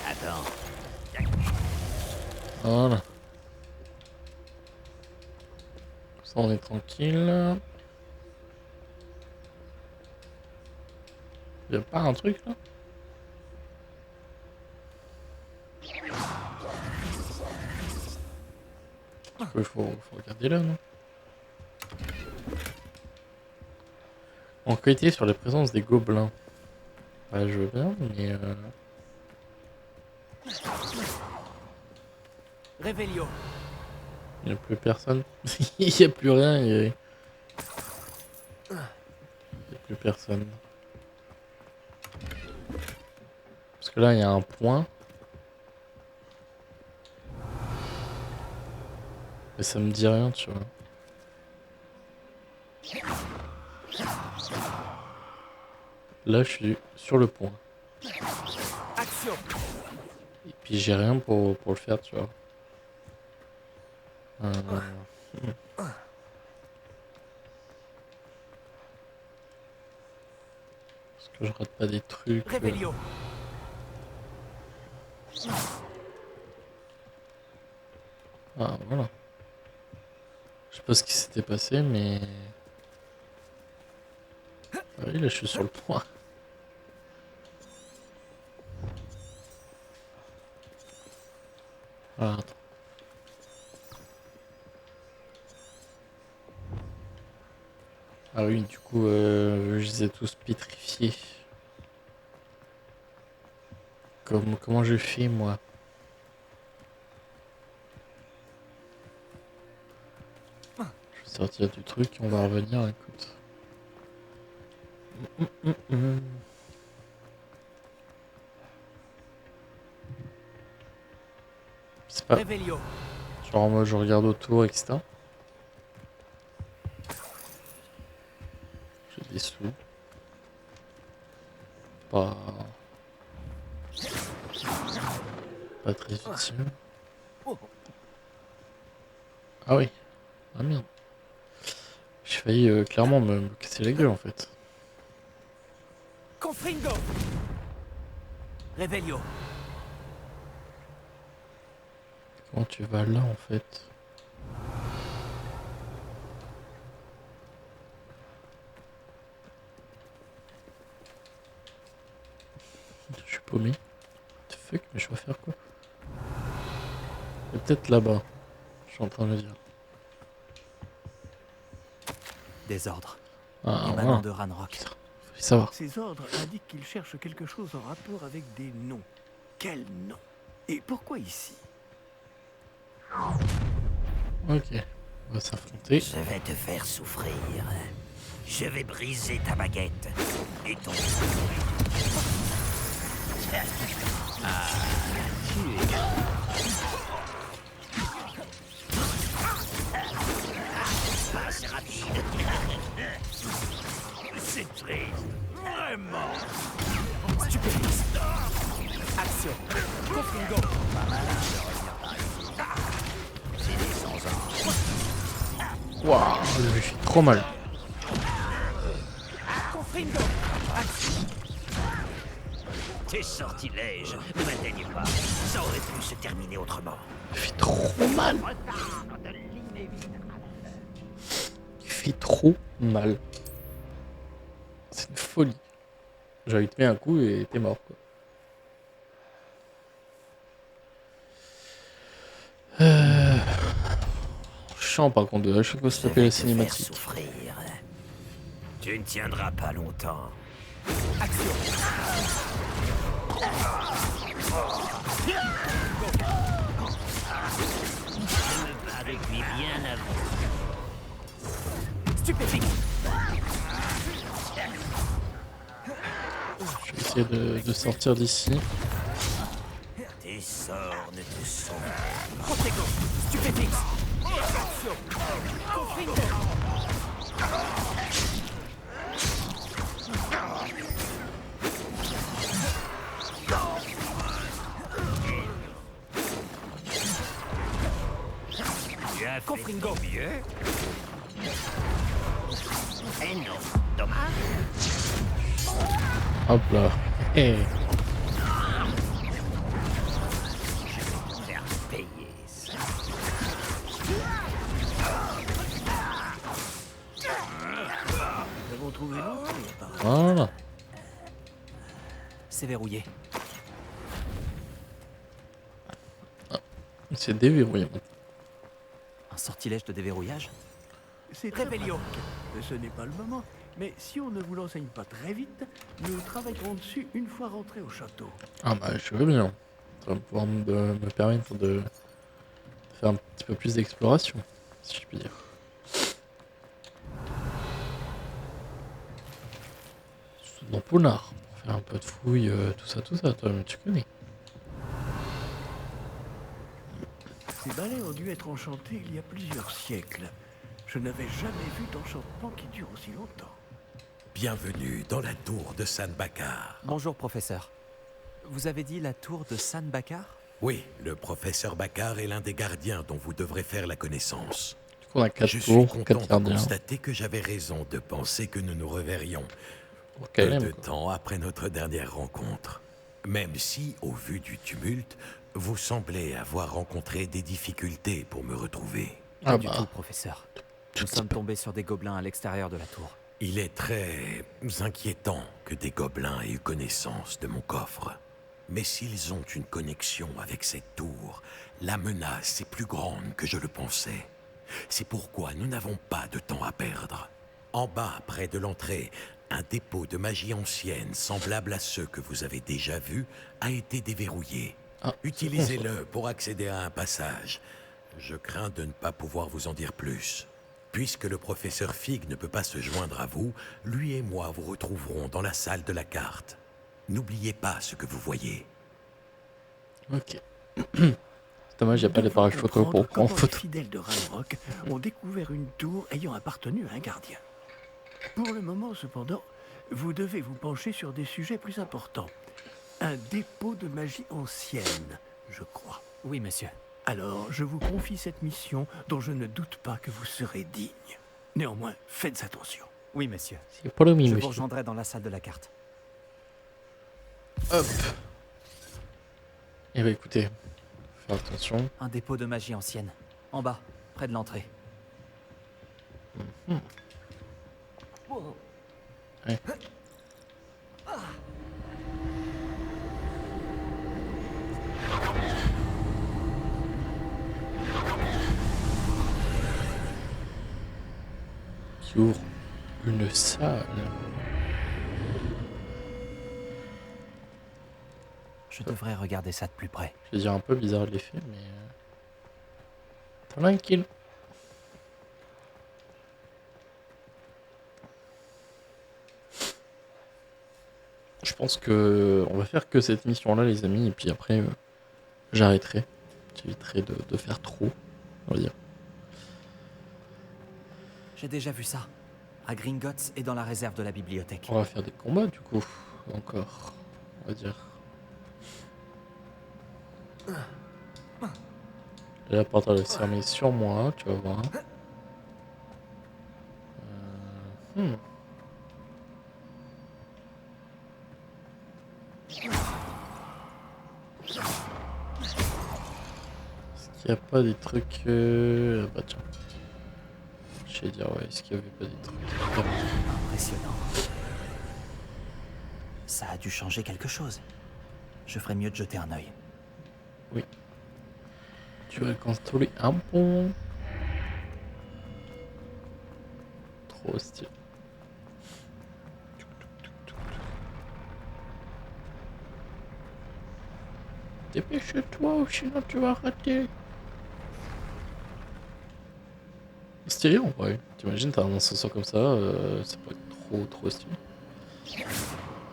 Attends. Voilà. Comme ça on est tranquille. Y'a pas un truc là? Il faut regarder là, non? Enquêter sur la présence des gobelins. Ouais, je veux bien, mais Réveillon. il n'y a plus personne. Il n'y a plus rien. Il n'y a plus personne. Parce que là, il y a un point. Mais ça me dit rien, tu vois. Là, je suis sur le point. Action. Et puis, j'ai rien pour le faire, tu vois. Parce que je rate pas des trucs. Réveillon. Ah, voilà. Je sais pas ce qui s'était passé, mais... Ah oui, là, je suis sur le point. Ah, attends. Ah oui, du coup, je les ai tous pétrifiés. Comment j'ai fait, moi? Je vais sortir du truc, on va revenir, écoute. C'est pas... Réveillon. Genre en mode je regarde autour, etc. J'ai des sous. Pas très utile. Ah oui. Ah merde. J'ai failli clairement me casser la gueule en fait. Confringo. Réveillon. Comment tu vas là en fait? Je suis paumé. What the fuck, mais je vais faire quoi? Et peut-être là-bas. Je suis en train de le dire. Des ordres. Ah, émanant voilà. de Ranrock. Putain, faut savoir. Ces ordres indiquent qu'ils cherchent quelque chose en rapport avec des noms. Quels noms? Et pourquoi ici? Ok, on va s'affronter. Je vais te faire souffrir. Je vais briser ta baguette et ton... Pas assez rapide. C'est triste. Vraiment. Stupéfix. Action. Confringo. Pas malin de revenir par ici. C'est des sans-ordre. Waouh, je lui fais trop mal. Confringo. Action. Tes sortilèges ne m'atteignent pas. Ça aurait pu se terminer autrement. Il fait trop mal. Il fait trop mal. C'est une folie. J'avais te mis un coup et t'es mort quoi. Chiant par contre, à chaque fois se taper la cinématique. Souffrir. Tu ne tiendras pas longtemps. Action. Je me bats avec lui bien avant. Stupéfix. Je vais essayer de sortir d'ici. Tes sorts ne te sont Confringo. Stupéfix. Action. Confringo. Tu as fait Confringo. mieux. Eh non, dommage. Hop là. Eh. Faire payer ça. Nous avons trouvé l'autre, apparemment. Voilà. C'est verrouillé. C'est déverrouillé maintenant. Un sortilège de déverrouillage. C'est très Rébellion. pratique. Ce n'est pas le moment, mais si on ne vous l'enseigne pas très vite, nous travaillerons dessus une fois rentrés au château. Ah bah je veux bien. Ça va pouvoir me permettre de faire un petit peu plus d'exploration, si je puis dire. Dans Poulard, pour faire un peu de fouille, tout ça, toi tu connais. Ces balais ont dû être enchantés il y a plusieurs siècles. Je n'avais jamais vu d'enchantement qui dure aussi longtemps. Bienvenue dans la tour de San Bakar. Bonjour, professeur. Vous avez dit la tour de San Bakar? Oui, le professeur Bakar est l'un des gardiens dont vous devrez faire la connaissance. Du coup on a 4 Je suis tours, content 4 de gardiens. constater que j'avais raison de penser que nous nous reverrions Pour peu KLM, de quoi. temps après notre dernière rencontre. Même si, au vu du tumulte, vous semblez avoir rencontré des difficultés pour me retrouver. Pas Ah du bah, tout, professeur. tout Nous petit sommes peu. tombés sur des gobelins à l'extérieur de la tour. Il est très inquiétant que des gobelins aient eu connaissance de mon coffre. Mais s'ils ont une connexion avec cette tour, la menace est plus grande que je le pensais. C'est pourquoi nous n'avons pas de temps à perdre. En bas, près de l'entrée, un dépôt de magie ancienne, semblable à ceux que vous avez déjà vus, a été déverrouillé. Ah, Utilisez-le pour accéder à un passage. Je crains de ne pas pouvoir vous en dire plus. Puisque le professeur Fig ne peut pas se joindre à vous, lui et moi vous retrouverons dans la salle de la carte. N'oubliez pas ce que vous voyez. Ok. C'est dommage, il n'y a pas d'appareil photo pour prendre en Les photo. fidèles de Ranrock ont découvert une tour ayant appartenu à un gardien. Pour le moment, cependant, vous devez vous pencher sur des sujets plus importants. Un dépôt de magie ancienne, je crois. Oui, monsieur. Alors, je vous confie cette mission dont je ne doute pas que vous serez digne. Néanmoins, faites attention. Oui, monsieur. C'est pas le Je mime, vous monsieur. rejoindrai dans la salle de la carte. Hop. Eh bah écoutez, faire attention. Un dépôt de magie ancienne. En bas, près de l'entrée. Ouais. Qui ouvre une salle. Je devrais regarder ça de plus près. Je vais dire un peu bizarre l'effet, mais... tranquille. Je pense que on va faire que cette mission-là, les amis, et puis après, j'arrêterai. J'éviterai de faire trop, on va dire. J'ai déjà vu ça. À Gringotts et dans la réserve de la bibliothèque. On va faire des combats, du coup, encore, on va dire. La porte va se fermer sur moi, tu vas voir. Est-ce qu'il n'y a pas des trucs... Ah bah tiens. Je vais dire, ouais, est-ce qu'il n'y avait pas des trucs... Impressionnant. Ça a dû changer quelque chose. Je ferais mieux de jeter un œil. Oui. Tu vas construire un pont. Trop stylé. Dépêche-toi ou sinon tu vas rater. Stylé en vrai. T'imagines, t'as un ascenseur comme ça, ça peut être trop stylé.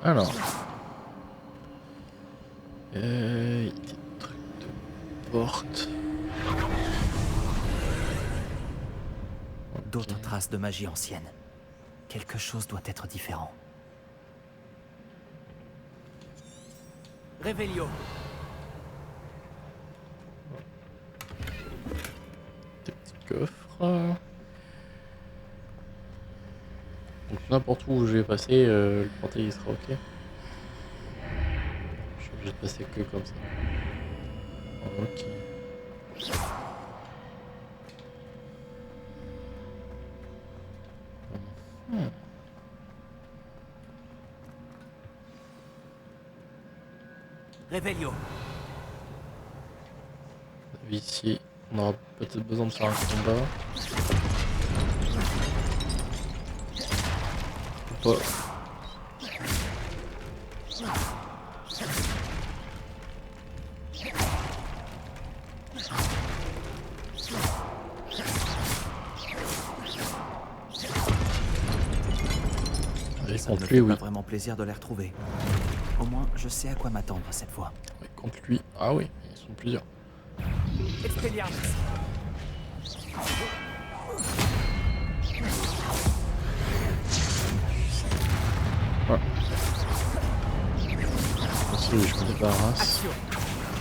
Alors. Il y a des trucs de porte. D'autres traces de magie ancienne. Quelque chose doit être différent. Réveillon. Des petits coffres. Donc n'importe où je vais passer, le portail il sera ok. Je suis obligé de passer que comme ça. Ok. Réveillon. Ici, on aura peut-être besoin de faire un combat. Ou pas. Allez, Ça me contre fait lui, pas oui. vraiment plaisir de les retrouver. Au moins, je sais à quoi m'attendre cette fois. Ouais, contre lui, ah oui, ils sont plusieurs. Expelliarmus. Voilà. Aussi, oui, je me débarrasse. Action.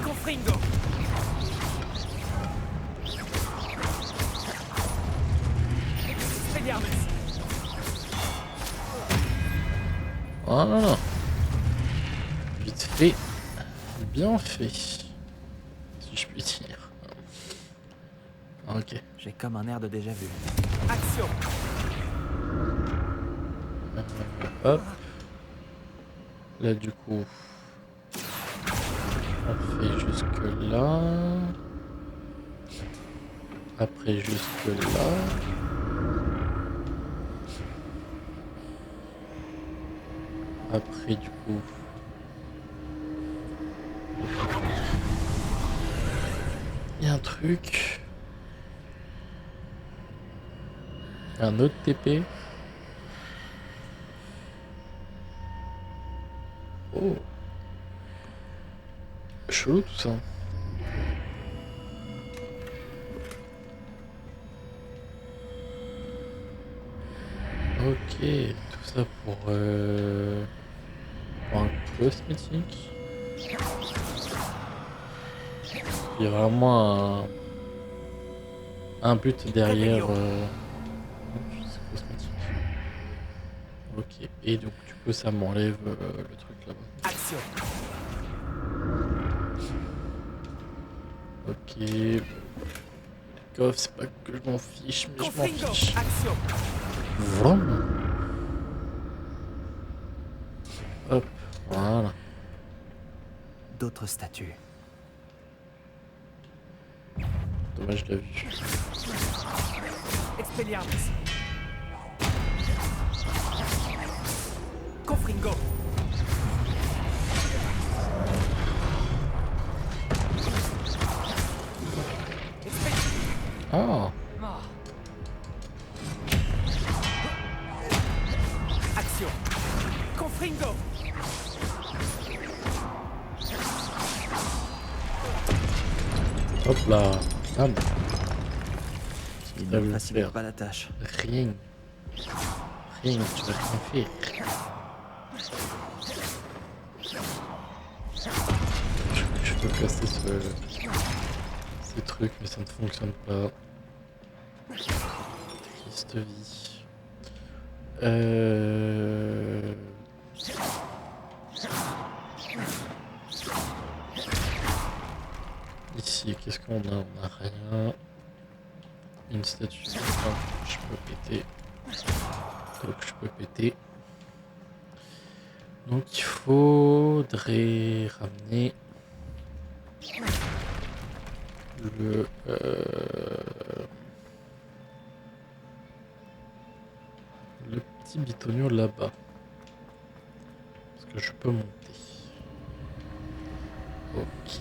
Confringo. Expelliarmus. Voilà. Vite fait, bien fait, si je puis dire. Ok. J'ai comme un air de déjà vu. Action. Hop. Là du coup, on fait jusque là. Après jusque là. Après du coup. Il y a un truc. Un autre TP. Oh. Chelou tout ça. Ok, tout ça pour un cosmétique. Il y a vraiment un but derrière cosmétique. Ok, et donc du coup ça m'enlève le truc là-bas. Action. Ok. Coffre, c'est pas que je m'en fiche, mais je m'en fiche. Vraiment. Hop, voilà. D'autres statues. Dommage, je l'ai vu. Expelliarmus. Confringo. Ah, Action. Confringo. hop là. Ah, Il Ça ne veut facilite faire. pas la tâche. rien. Rien, tu vas rien faire. Je peux casser ces trucs, mais ça ne fonctionne pas. Triste vie. Ici, qu'est-ce qu'on a? On a rien. Une statue de fin que je peux péter. Donc je peux péter. Donc il faudrait ramener le petit bitonio là-bas. Est-ce que je peux monter? Ok.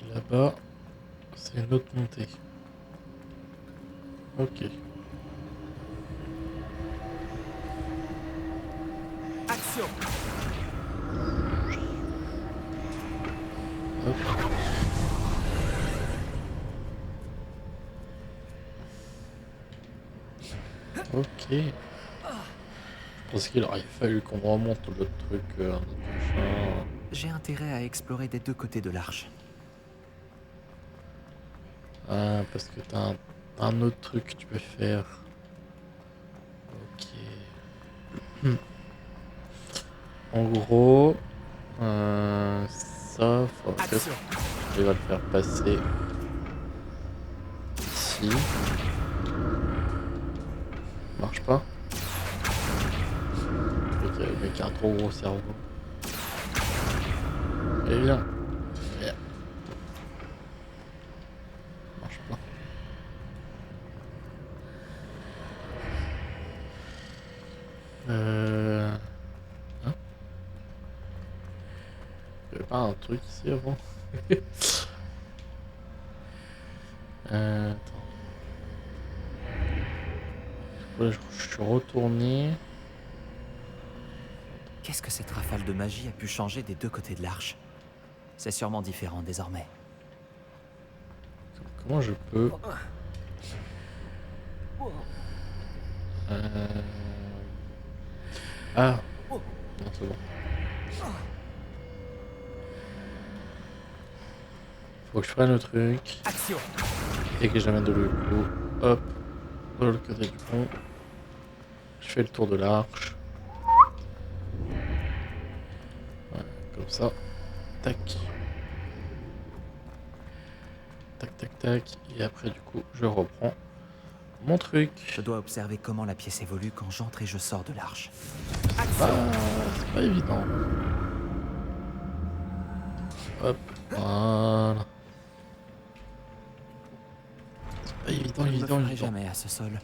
Et là-bas, c'est une autre montée. Ok. Action. Hop. Ok. Je pense qu'il aurait fallu qu'on remonte l'autre truc, un autre machin. J'ai intérêt à explorer des deux côtés de l'arche. Ah, parce que t'as un autre truc que tu peux faire. Ok. En gros, ça, faudrait que je vais le faire passer ici. Marche pas. Ok, le mec a un trop gros cerveau. Et bien. Marche pas. Hein? Il y avait pas un truc ici avant? Attends. Ouais, je suis retourné. Qu'est-ce que cette rafale de magie a pu changer des deux côtés de l'arche? C'est sûrement différent désormais. Comment je peux... Ah! Non, c'est bon. Faut que je prenne le truc. Action. Et que j'amène de l'autre coup. Hop. De l'autre côté du pont. Je fais le tour de l'arche. Ouais, comme ça. Tac. Tac, tac, tac. Et après, du coup, je reprends mon truc. Je dois observer comment la pièce évolue quand j'entre et je sors de l'arche. C'est pas évident. Hop. Voilà. C'est pas évident, Je ne me évident, ferai évident. jamais à ce sol.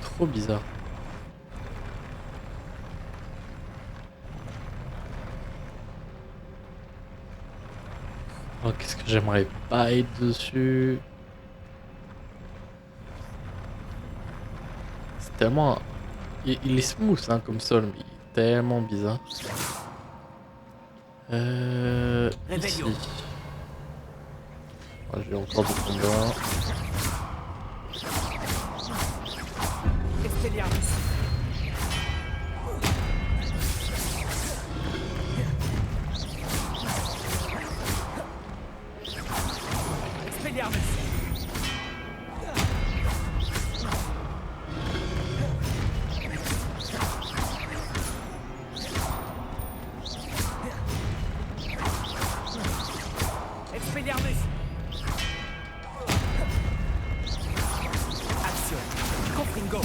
Trop bizarre. Oh, qu'est-ce que j'aimerais pas être dessus. C'est tellement... Il est smooth hein, comme sol, mais il est tellement bizarre. Ici. Ouais, j'ai encore du combat. Expelliarmus. Expelliarmus. Confringo.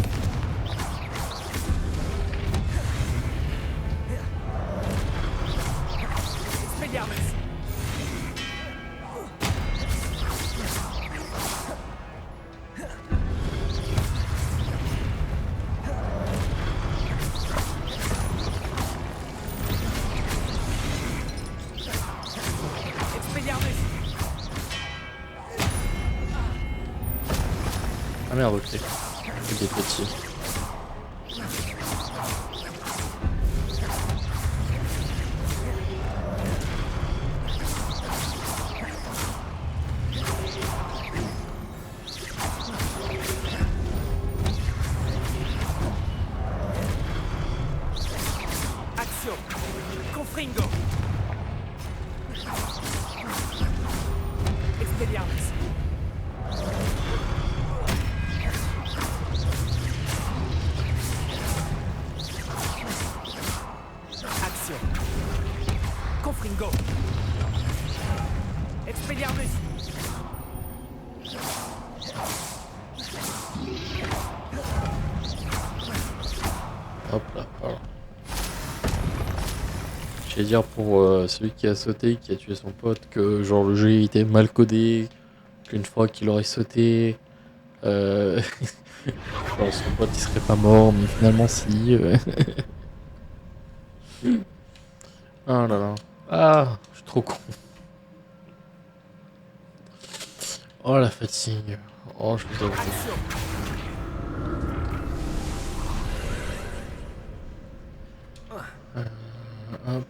Expelliarmus. Ah merde, ok. C'est des petits. Action. Confringo. Expelliarmus. Action. Confringo. Expelliarmus. Hop là, voilà. J'allais dire pour celui qui a sauté, qui a tué son pote, que genre le jeu était mal codé, qu'une fois qu'il aurait sauté, genre son pote il serait pas mort, mais finalement si. Ah là là. Ah, je suis trop con. Oh la fatigue. Oh, je vous avoue. Hop.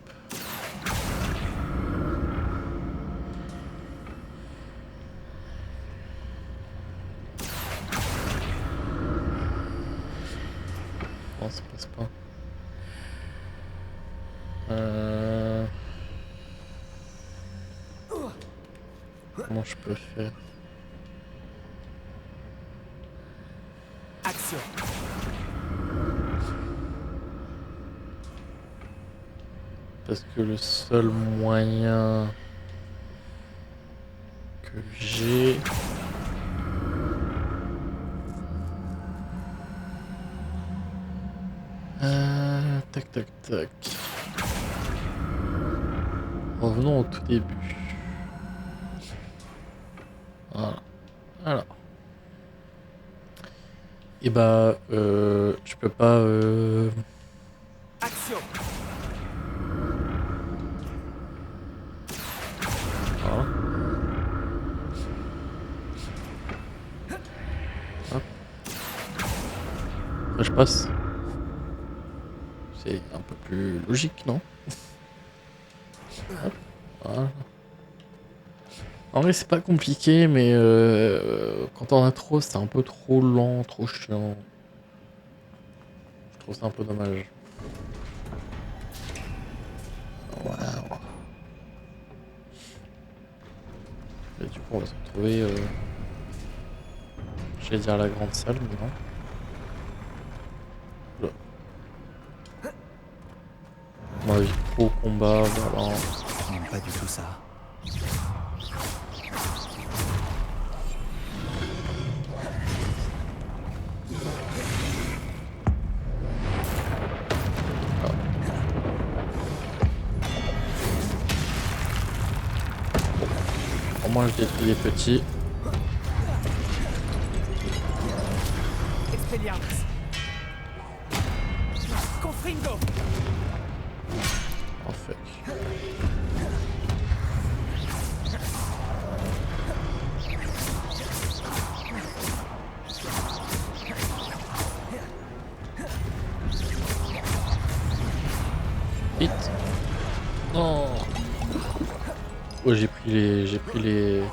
Non, ça passe pas. Comment je peux faire? Action. Parce que le seul moyen que j'ai... tac tac tac. Revenons au tout début. Voilà. Alors. Et bah, je peux pas... Action. Voilà. Hop. Après, je passe. C'est un peu plus logique, non? Hop. Voilà. En vrai, c'est pas compliqué, mais quand on a trop, c'est un peu trop lent, trop chiant. Je trouve ça un peu dommage. Wow. Et du coup, on va se retrouver. J'allais dire la grande salle, mais non. Là. Moi, j'ai trop combat, voilà. Non, pas du tout ça. Moi je détruis les petits. Expelliarmus. Confringo. Oh fuck. Vite. Non. Oh, j'ai pris les... J'ai pris les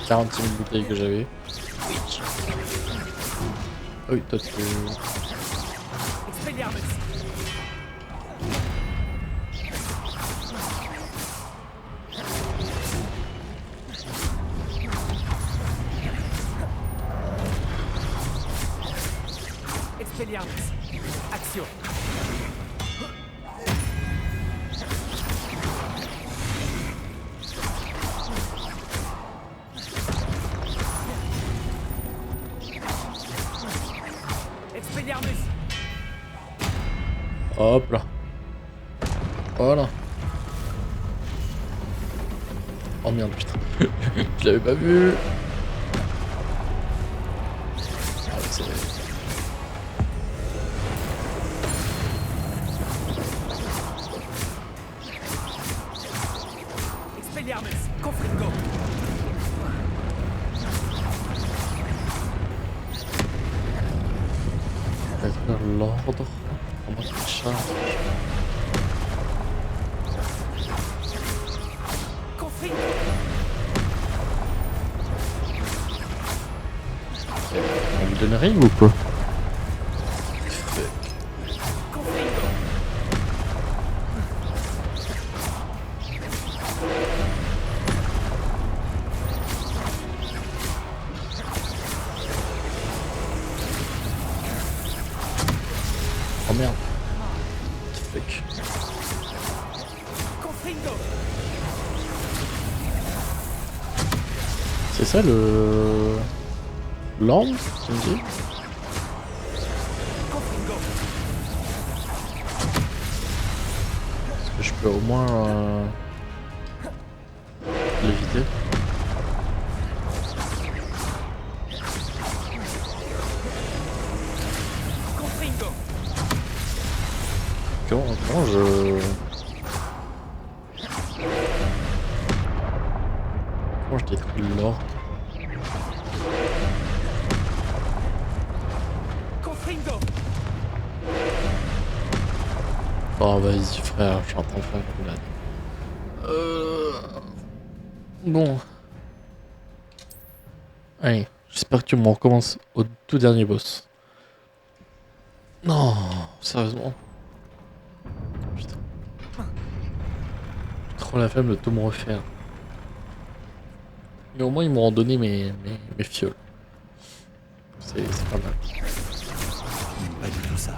40 000 bouteilles que j'avais. Ah oui, toi tu... Expelliarmus. Expelliarmus. Action. Hop là. Voilà. Oh merde, putain. Je l'avais pas vu. Ah, c'est... Expelliarmus, Confringo. Rétablir l'ordre. En mode de charge. Confringo. On lui donne rien ou quoi? Confringo. Oh merde. Fuck. Confringo. C'est ça le... L'orbe, tu me dis? Confringo. Est-ce que je peux au moins l'éviter? Confringo. Comment je... Comment je détruis l'or? Confringo. Oh vas-y frère, je suis en train de faire une roulade. Bon. Allez, j'espère que tu me recommences au tout dernier boss. Non, sérieusement. Putain. J'ai trop la flemme de tout me refaire. Mais au moins ils m'ont donné mes fioles. C'est pas mal. J'aime pas du tout ça.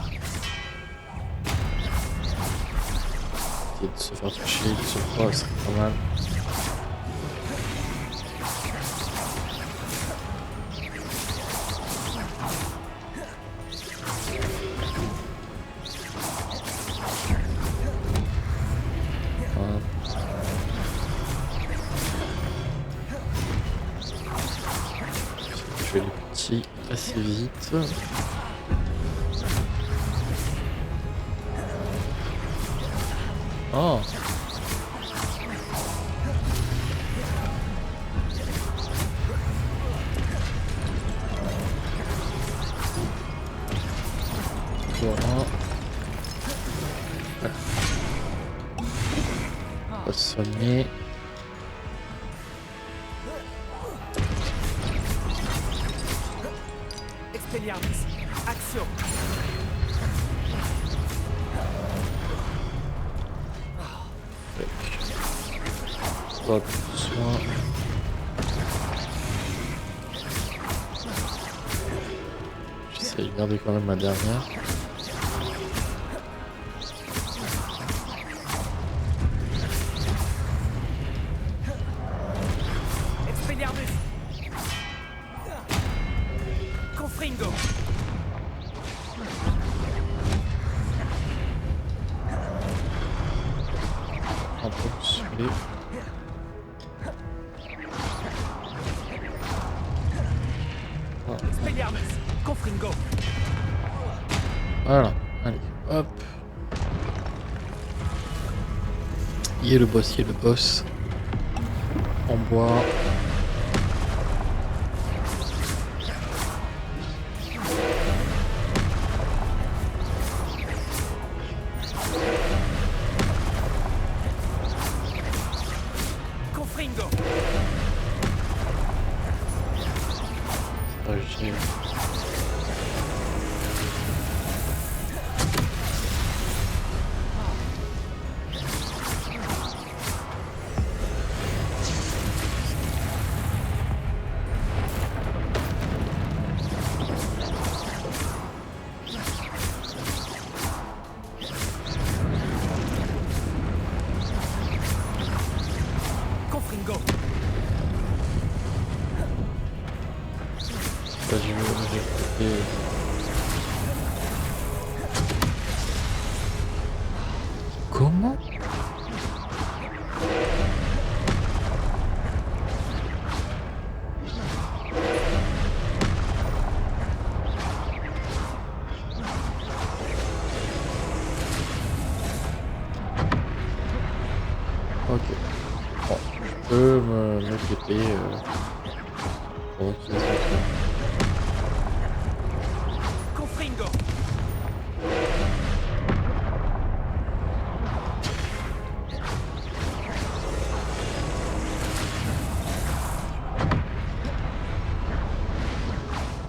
Essayer de se faire toucher de ce poids, ce serait pas mal. Je vais les petits assez vite. Oh. Voilà. On va se soigner. Expelliarmus, action. Pas plus de soin. J'essaie de garder quand même ma dernière. Expelliarmus. Confringo. Un peu saoulé. Expelliarmus, Confringo. Voilà, allez, hop. Il est le boss, il est le boss. En bois. Confringo. J'ai... Confringo. J'ai côté... Ok. Bon, je peux me mettre l'épée pendant qu'il est tranquille. Confringo.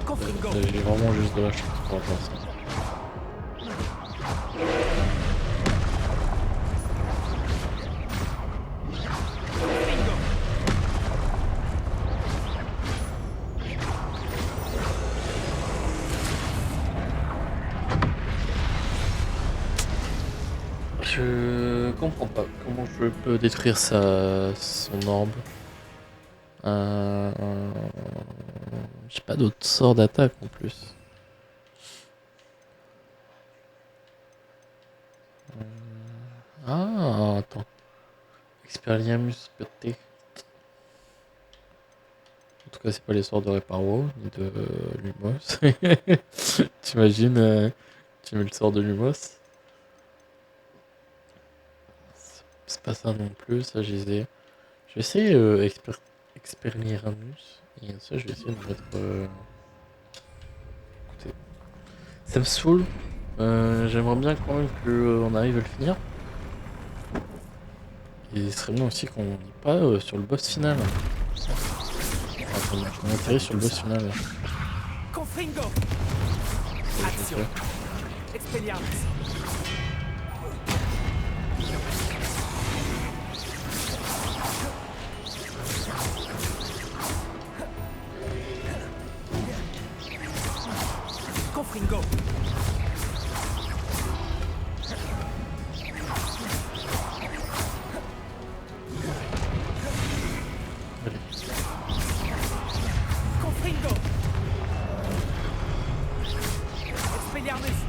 Confringo. J'ai vraiment juste de la chance pour l'instant. Confringo. Je comprends pas comment je peux détruire son orbe. J'ai pas d'autres sorts d'attaque en plus. Ah, attends. Expelliarmus PT. En tout cas, c'est pas les sorts de Reparo ni de Lumos. T'imagines, tu mets le sort de Lumos. C'est pas ça non plus, ça je les ai. Je vais essayer Expelliarmus. Et ça, je vais essayer de mettre. Écoutez, ça me saoule. J'aimerais bien quand même qu'on arrive à le finir. Et il serait bien aussi qu'on n'y pas sur le boss final. Enfin, qu'on atterrit sur le boss final. Confringo. Action. Expelliarmus. Confringo. Confringo. Expelliarmus.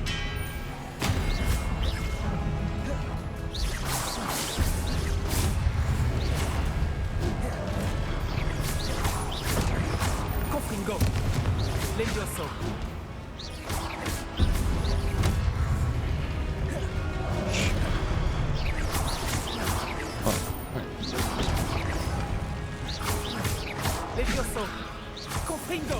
Confringo. Levioso. Levioso. Confringo.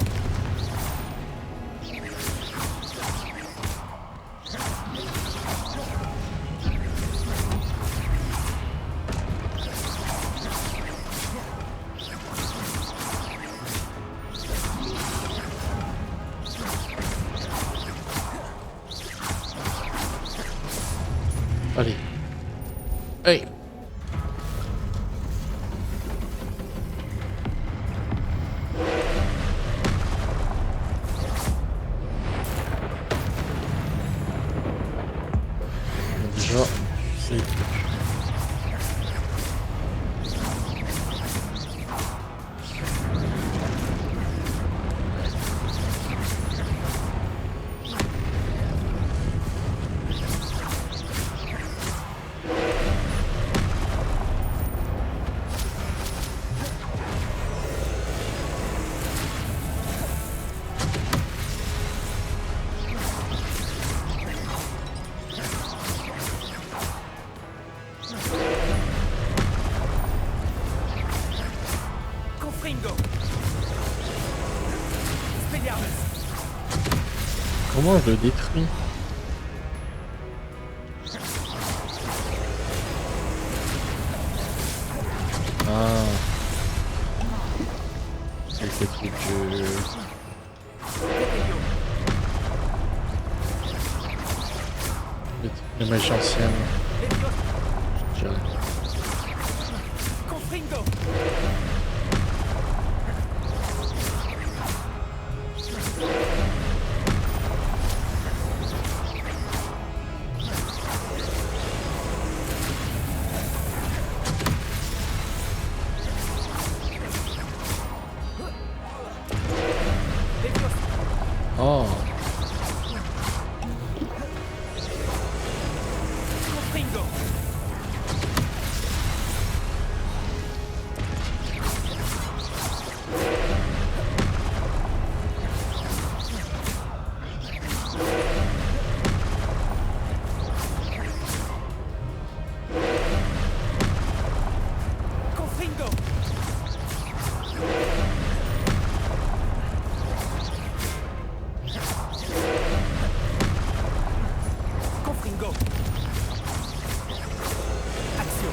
Allez. Hey. Déjà, c'est... Confringo. Expelliarmus. Comment je le détruis? Ah. C'est ces trucs les magies anciennes. Je dirais. Confringo. Oh. Confringo. Confringo. Confringo. Action.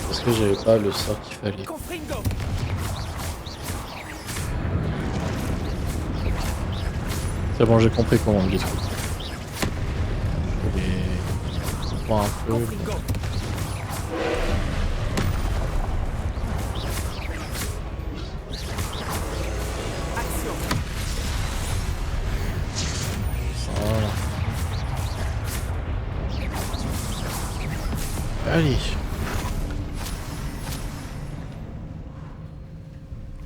Parce que j'avais pas le sort qu'il fallait. Confringo. C'est bon, j'ai compris comment on dit ça. Et... on un peu. Confringo. Action. Voilà. Allez.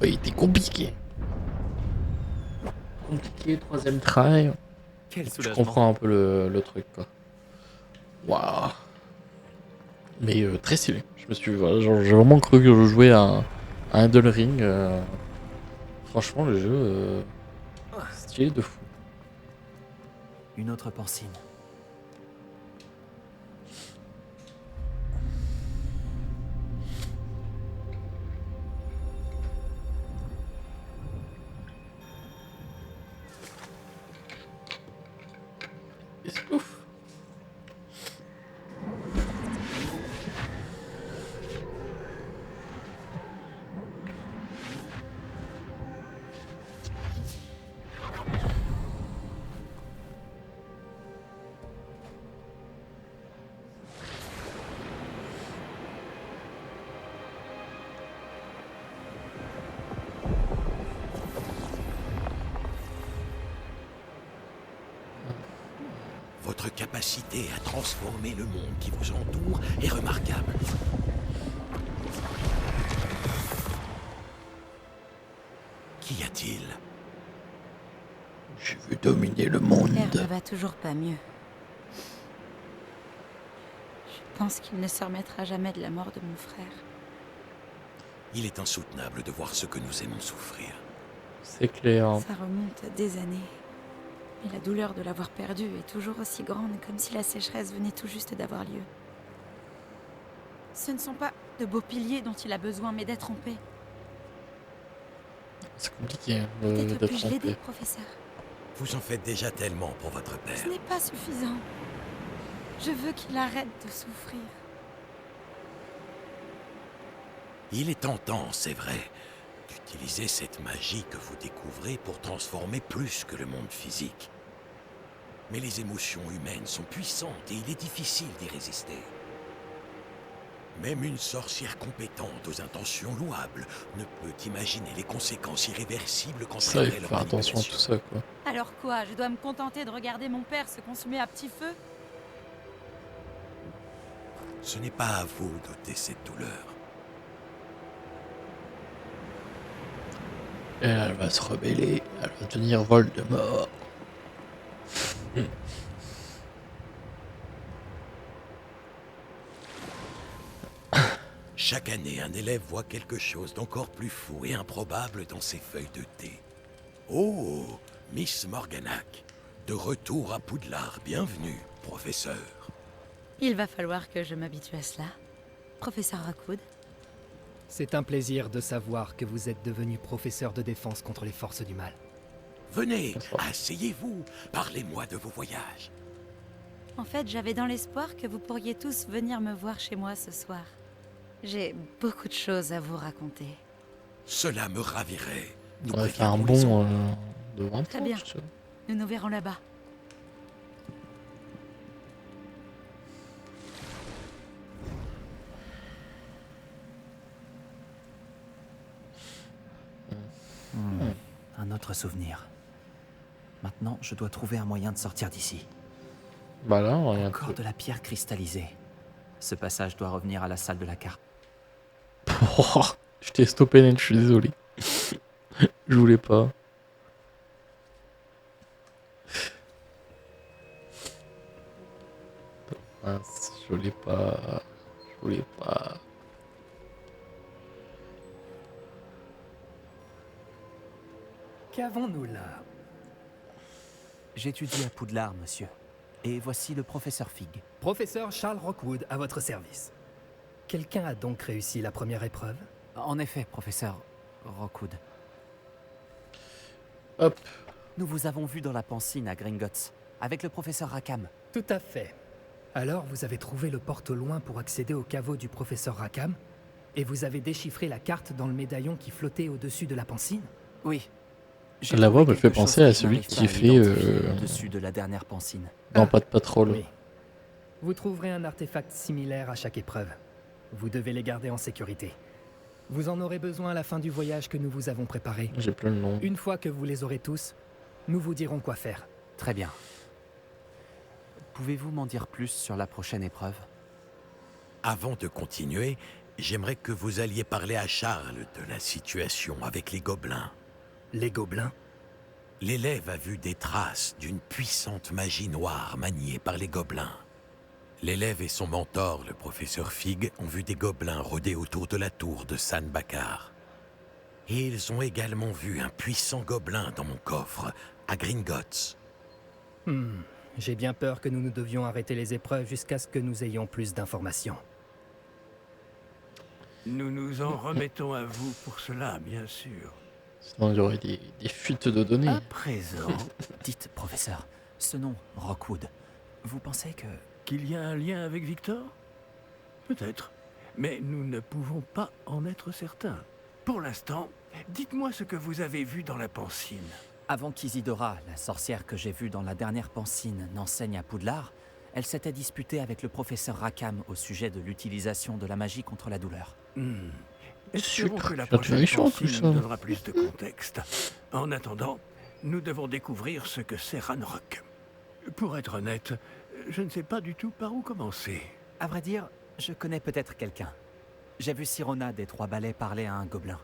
Il était compliqué. Compliqué, troisième try. Quel Je soulagement. comprends un peu le truc, quoi. Waouh. Mais très stylé. Je me suis, voilà, j'ai vraiment cru que je jouais à un Elden Ring. Franchement, le jeu, stylé de fou. Une autre pancine. Et c'est ouf. Votre capacité à transformer le monde qui vous entoure est remarquable. Qu'y a-t-il? Je veux dominer le monde. Claire ne va toujours pas mieux. Je pense qu'il ne se remettra jamais de la mort de mon frère. Il est insoutenable de voir ce que nous aimons souffrir. C'est clair. Ça remonte à des années. Et la douleur de l'avoir perdu est toujours aussi grande, comme si la sécheresse venait tout juste d'avoir lieu. Ce ne sont pas de beaux piliers dont il a besoin, mais d'être en paix. C'est compliqué Peut-être d'être puis-je en l'aider, paix. professeur. Vous en faites déjà tellement pour votre père. Ce n'est pas suffisant. Je veux qu'il arrête de souffrir. Il est tentant, c'est vrai, d'utiliser cette magie que vous découvrez pour transformer plus que le monde physique. Mais les émotions humaines sont puissantes et il est difficile d'y résister. Même une sorcière compétente aux intentions louables ne peut imaginer les conséquences irréversibles quand Ça, il elle faut est leur faire attention à tout manipulation. ça, quoi. Alors quoi? Je dois me contenter de regarder mon père se consumer à petit feu? Ce n'est pas à vous d'ôter cette douleur. Et elle va se rebeller, elle va devenir Voldemort. Chaque année, un élève voit quelque chose d'encore plus fou et improbable dans ses feuilles de thé. Oh, Miss Morganac, de retour à Poudlard, bienvenue, professeur. Il va falloir que je m'habitue à cela. Professeur Rockwood. C'est un plaisir de savoir que vous êtes devenu professeur de défense contre les forces du mal. Venez, asseyez-vous, parlez-moi de vos voyages. En fait, j'avais dans l'espoir que vous pourriez tous venir me voir chez moi ce soir. J'ai beaucoup de choses à vous raconter. Cela me ravirait. Nous On va faire un préviendrons les bond autres. de 20 Très ans, bien. je sais. Nous nous verrons là-bas. Un autre souvenir. Maintenant, je dois trouver un moyen de sortir d'ici. Bah là, rien Encore de la pierre cristallisée. Ce passage doit revenir à la salle de la carte. Oh, je t'ai stoppé net, je suis désolé. Je voulais pas. Mince, je voulais pas. Je voulais pas. Qu'avons-nous là? J'étudie à Poudlard, monsieur. Et voici le professeur Fig. Professeur Charles Rockwood, à votre service. Quelqu'un a donc réussi la première épreuve? En effet, professeur Rockwood. Hop. Nous vous avons vu dans la Pancine à Gringotts, avec le professeur Rackham. Tout à fait. Alors, vous avez trouvé le porte-loin pour accéder au caveau du professeur Rackham? Et vous avez déchiffré la carte dans le médaillon qui flottait au-dessus de la Pancine? Oui. La voix me fait penser à celui qui fait au-dessus de la dernière Pancine. dans Pas de Patrol. Oui. Vous trouverez un artefact similaire à chaque épreuve. Vous devez les garder en sécurité. Vous en aurez besoin à la fin du voyage que nous vous avons préparé. J'ai plus le nom. Une fois que vous les aurez tous, nous vous dirons quoi faire. Très bien. Pouvez-vous m'en dire plus sur la prochaine épreuve? Avant de continuer, j'aimerais que vous alliez parler à Charles de la situation avec les gobelins. Les gobelins? L'élève a vu des traces d'une puissante magie noire maniée par les gobelins. L'élève et son mentor, le professeur Fig, ont vu des gobelins rôder autour de la tour de San Bakar. Et ils ont également vu un puissant gobelin dans mon coffre, à Gringotts. J'ai bien peur que nous ne devions arrêter les épreuves jusqu'à ce que nous ayons plus d'informations. Nous nous en remettons à vous pour cela, bien sûr. Sinon, il y aurait des fuites de données. À présent, Dites, professeur, ce nom, Rockwood, vous pensez que... qu'il y a un lien avec Victor? Peut-être, mais nous ne pouvons pas en être certains. Pour l'instant, dites-moi ce que vous avez vu dans la Pancine. Avant qu'Isidora, la sorcière que j'ai vue dans la dernière Pancine, n'enseigne à Poudlard, elle s'était disputée avec le professeur Rackham au sujet de l'utilisation de la magie contre la douleur. Espérons que la Ça devient prochaine méchant, tout Pancine ça. nous donnera plus de contexte. En attendant, nous devons découvrir ce que c'est Ranrock. Pour être honnête, je ne sais pas du tout par où commencer. À vrai dire, je connais peut-être quelqu'un. J'ai vu Sirona des Trois Balais parler à un gobelin.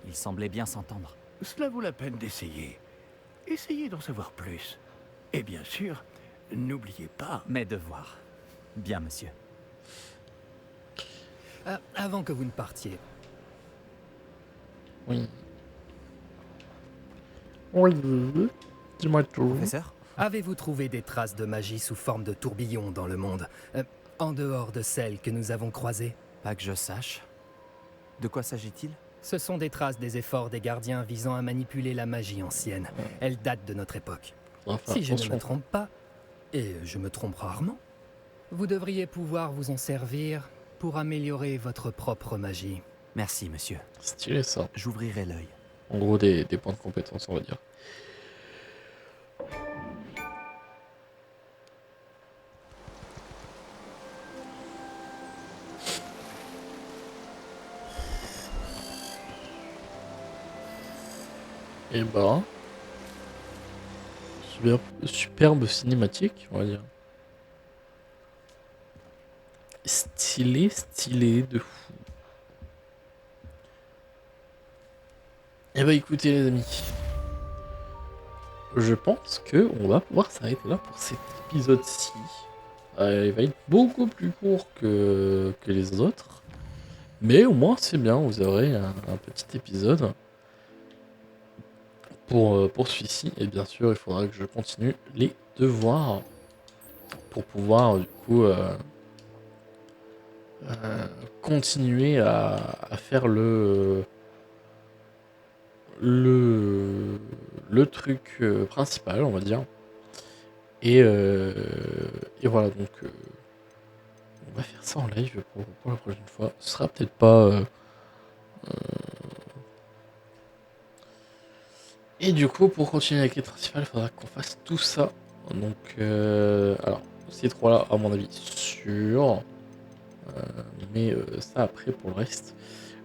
Il semblait bien s'entendre. Cela vaut la peine d'essayer. Essayez d'en savoir plus. Et bien sûr, n'oubliez pas... Mes devoirs. Bien, monsieur. Avant que vous ne partiez, Oui. Oui. Dis-moi tout. Professeur? avez-vous trouvé des traces de magie sous forme de tourbillon dans le monde, en dehors de celles que nous avons croisées? Pas que je sache. De quoi s'agit-il? Ce sont des traces des efforts des gardiens visant à manipuler la magie ancienne. Elles datent de notre époque. Enfin, Si je ne attention. me trompe pas, et je me trompe rarement, vous devriez pouvoir vous en servir pour améliorer votre propre magie. Merci, monsieur. Stylé ça. J'ouvrirai l'œil. En gros, des points de compétence, on va dire. Et bah, superbe cinématique, on va dire. Stylé de fou. Et bah écoutez les amis, je pense que on va pouvoir s'arrêter là pour cet épisode-ci. Il va être beaucoup plus court que les autres, mais au moins c'est bien, vous aurez un petit épisode pour celui-ci. Et bien sûr, il faudra que je continue les devoirs pour pouvoir du coup continuer à faire le truc principal, on va dire. Et voilà, donc on va faire ça en live pour la prochaine fois. Ce sera peut-être pas... Et du coup, pour continuer avec les principales, il faudra qu'on fasse tout ça. Donc, alors, ces trois-là, à mon avis, sûr. Mais ça après, pour le reste,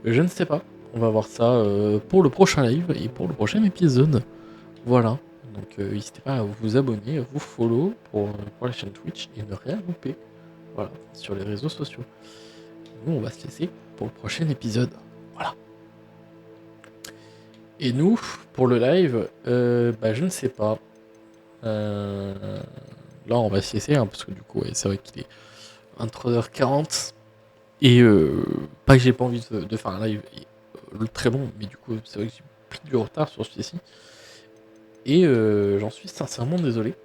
je ne sais pas. On va voir ça pour le prochain live et pour le prochain épisode. Voilà. Donc n'hésitez pas à vous abonner, à vous follow pour la chaîne Twitch et ne rien louper. Voilà, sur les réseaux sociaux. Nous, on va se laisser pour le prochain épisode. Voilà. Et nous, pour le live, je ne sais pas. Là, on va se laisser, hein, parce que du coup, ouais, c'est vrai qu'il est 23h40. Et pas que j'ai pas envie de faire un live très long, mais du coup, c'est vrai que j'ai pris du retard sur celui-ci. Et j'en suis sincèrement désolé.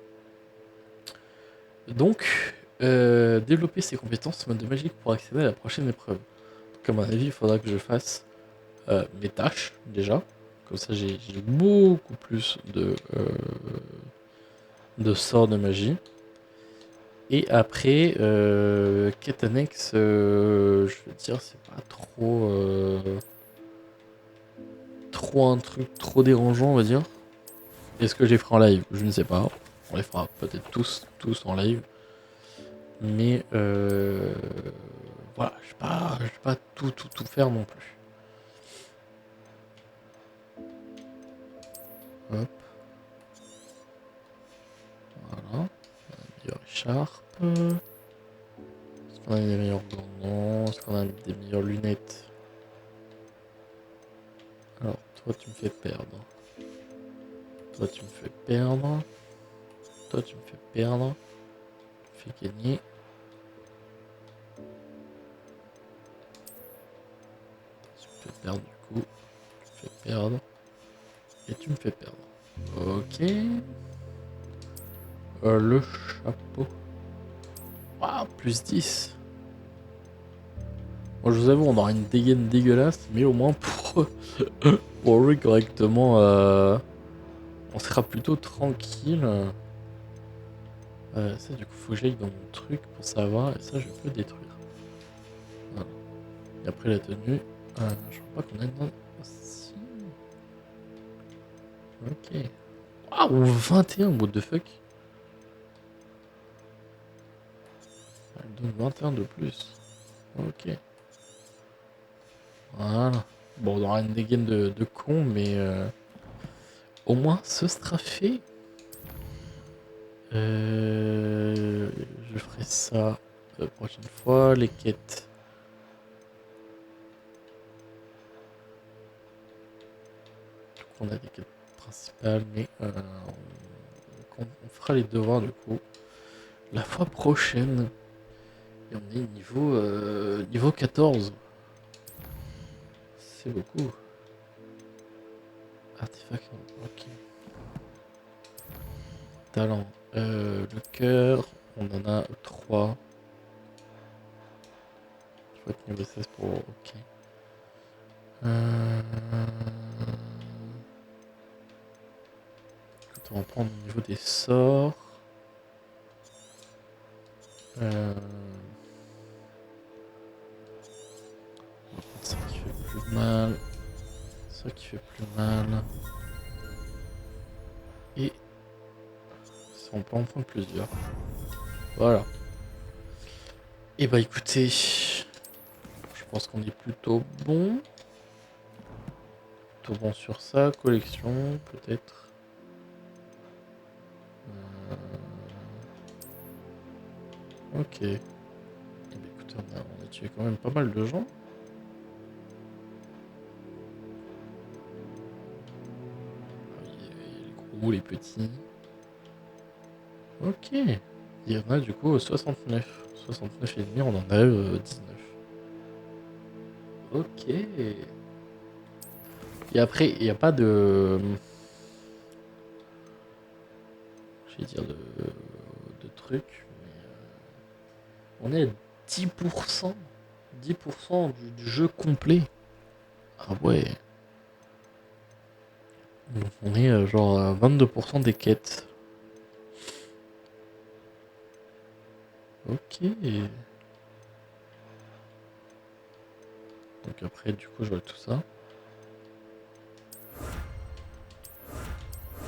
Donc, développer ses compétences en mode de magique pour accéder à la prochaine épreuve. Donc, à mon avis, il faudra que je fasse mes tâches déjà. Comme ça, j'ai beaucoup plus de sorts de magie. Et après, quête annexe, je veux dire, c'est pas trop un truc trop dérangeant, on va dire. Est-ce que je les ferai en live? Je ne sais pas. On les fera peut-être tous en live. Mais voilà, je vais pas tout faire non plus. Hop. Voilà. Meilleure écharpe. Est-ce qu'on a des meilleurs gants? Non. Est-ce qu'on a des meilleures lunettes? Alors, toi tu me fais perdre. Toi tu me fais perdre. Toi tu me fais perdre. Tu me fais gagner. Tu me fais perdre du coup. Tu me fais perdre. Et tu me fais perdre. Ok. Le chapeau. Waouh, plus 10. Moi je vous avoue, on aura une dégaine dégueulasse, mais au moins pour jouer correctement, on sera plutôt tranquille. Ça du coup faut que j'aille dans mon truc pour savoir, et ça je peux détruire. Voilà. Et après la tenue, je crois pas qu'on a dans... Si. Ok. Waouh, 21, what the fuck. Elle donne 21 de plus. Ok. Voilà. Bon, on aura une dégaine de con, mais au moins ce sera fait. Je ferai ça la prochaine fois. Les quêtes. On a des quêtes principales, mais on fera les devoirs du coup la fois prochaine. Et on est niveau 14. C'est beaucoup. Artefact, ok. Talent. Le cœur, on en a 3. Je crois que niveau 16 pour... Ok. Écoute, on va prendre au niveau des sorts. Ça qui fait plus mal. Ça qui fait plus mal. Et ça, on peut en prendre plusieurs. Voilà. Et bah écoutez, je pense qu'on est plutôt bon. Plutôt bon sur ça. Collection, peut-être. Ok. Et bah écoutez, on a tué quand même pas mal de gens. Les gros, les petits. Ok. Il y en a du coup 69. 69 et demi, on en a 19. Ok. Et après, il n'y a pas de... Je vais dire de trucs. Mais on est à 10%. 10% du jeu complet. Ah ouais. Donc on est genre à 22% des quêtes. Ok. Donc après, du coup, j'aurai tout ça.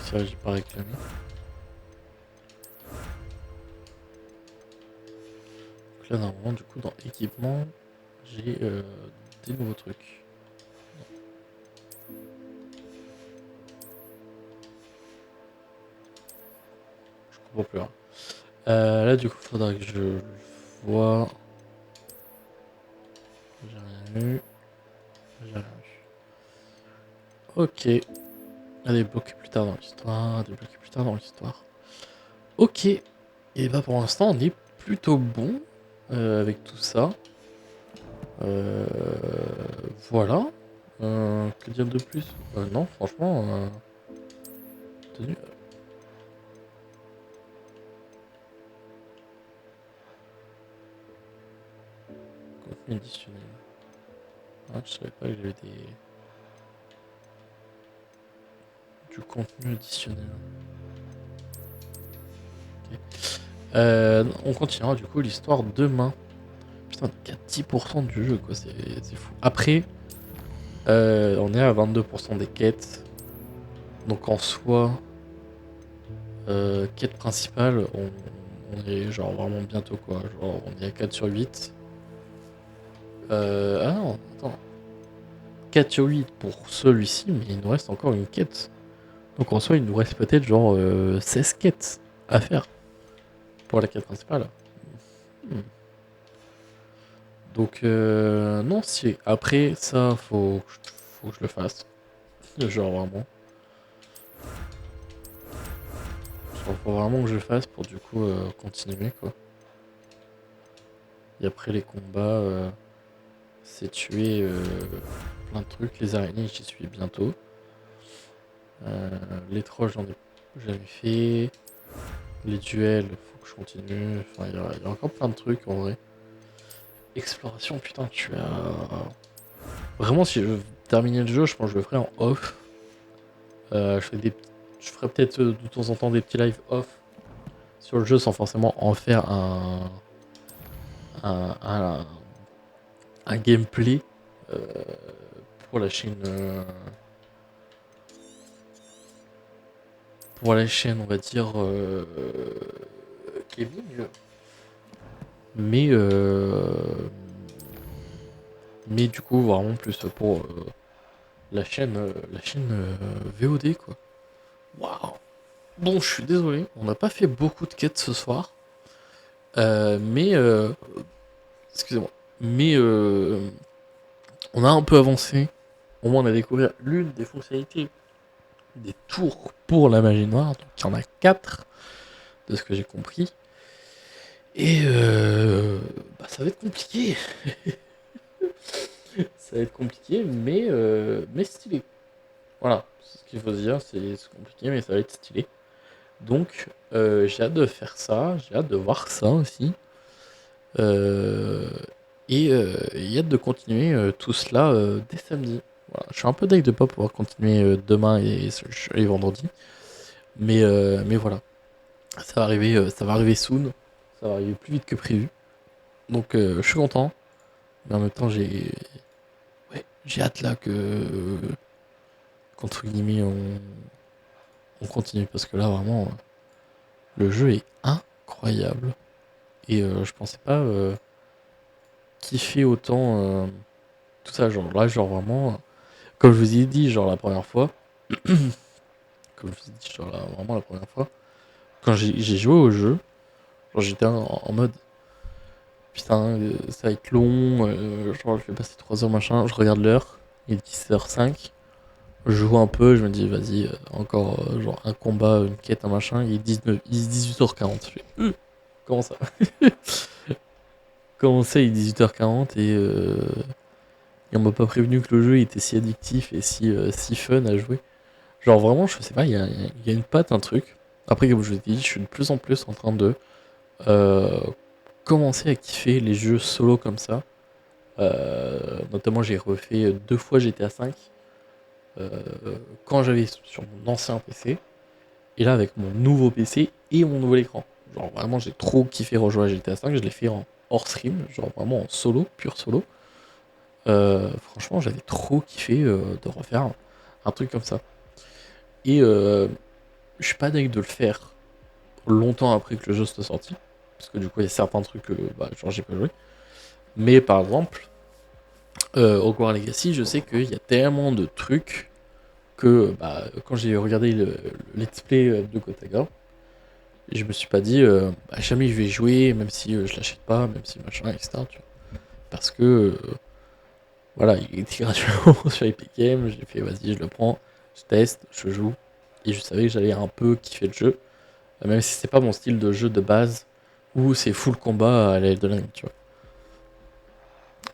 Ça, j'ai pas réclamé. Donc là, normalement, du coup, dans équipement, j'ai des nouveaux trucs. Je comprends plus rien. Là, du coup, faudra que je vois. J'ai rien eu. J'ai rien eu. Ok. À débloquer plus tard dans l'histoire. À débloquer plus tard dans l'histoire. Ok. Et bah, pour l'instant, on est plutôt bon avec tout ça. Voilà. Que dire de plus? Non, franchement. Tenue. contenu additionnel. Ah, je savais pas que j'avais du contenu additionnel. Ok. On continuera du coup l'histoire demain. Putain, on est qu'à 10% du jeu, quoi, c'est fou. Après, on est à 22% des quêtes. Donc en soi, quête principale, on est genre vraiment bientôt, quoi. Genre on est à 4 sur 8. Ah non, attends. 4 sur 8 pour celui-ci, mais il nous reste encore une quête. Donc en soi, il nous reste peut-être genre 16 quêtes à faire pour la quête principale. Donc non, si après ça, faut que je le fasse. Genre vraiment. Genre, faut vraiment que je le fasse pour du coup continuer, quoi. Et après les combats, c'est tuer plein de trucs. Les araignées, j'y suis bientôt. Les trolls, j'en ai jamais fait. Les duels, faut que je continue. Enfin, il y a encore plein de trucs en vrai. Exploration, putain, tu as. Vraiment, si je veux terminer le jeu, je pense que je le ferai en off. Je ferai peut-être de temps en temps des petits lives off sur le jeu sans forcément en faire un gameplay pour la chaîne. Pour la chaîne, on va dire gaming. Mais du coup, vraiment plus pour la chaîne VOD, quoi. Waouh! Bon, je suis désolé, on n'a pas fait beaucoup de quêtes ce soir. Mais excusez-moi. Mais on a un peu avancé. Au moins, on a découvert l'une des fonctionnalités des tours pour la magie noire. Donc, il y en a 4, de ce que j'ai compris. Et ça va être compliqué. Ça va être compliqué, mais stylé. Voilà, c'est ce qu'il faut se dire, c'est compliqué, mais ça va être stylé. Donc, j'ai hâte de faire ça, j'ai hâte de voir ça aussi. Et hâte de continuer tout cela dès samedi. Voilà. Je suis un peu deg de pas pouvoir continuer demain et vendredi. Mais voilà. Ça va arriver soon. Ça va arriver plus vite que prévu. Donc je suis content. Mais en même temps j'ai hâte là que qu'entre guillemets on continue. Parce que là vraiment le jeu est incroyable. Et je pensais pas kiffer autant tout ça. Genre là, genre vraiment, comme je vous ai dit, genre la première fois, vraiment la première fois, quand j'ai joué au jeu, genre j'étais en mode putain, ça va être long, genre je vais passer 3 heures machin, je regarde l'heure, il est 10h05, je joue un peu, je me dis vas-y, encore genre un combat, une quête, un machin, il est 18h40. Je fais, comment ça? Comment ça, il est 18h40 et on m'a pas prévenu que le jeu était si addictif et si fun à jouer. Genre vraiment, je sais pas, il y a une patte, un truc. Après, comme je vous ai dit, je suis de plus en plus en train de commencer à kiffer les jeux solo comme ça. Notamment, j'ai refait 2 fois GTA V quand j'avais sur mon ancien PC. Et là, avec mon nouveau PC et mon nouvel écran. Genre vraiment, j'ai trop kiffé rejouer à GTA V. Je l'ai fait en hors stream, genre vraiment en solo, pur solo. Franchement, j'avais trop kiffé de refaire un truc comme ça. Et je suis pas deg de le faire longtemps après que le jeu soit sorti. Parce que du coup, il y a certains trucs que genre j'ai pas joué. Mais par exemple, Hogwarts Legacy, je sais qu'il y a tellement de trucs que quand j'ai regardé le let's play de Gotaga, je me suis pas dit jamais je vais jouer, même si je l'achète pas, même si machin, etc. Tu vois. Parce que voilà, il était gratuitement sur Epic Games, j'ai fait vas-y, je le prends, je teste, je joue, et je savais que j'allais un peu kiffer le jeu, même si c'est pas mon style de jeu de base, où c'est full combat à la Elden Ring, tu vois.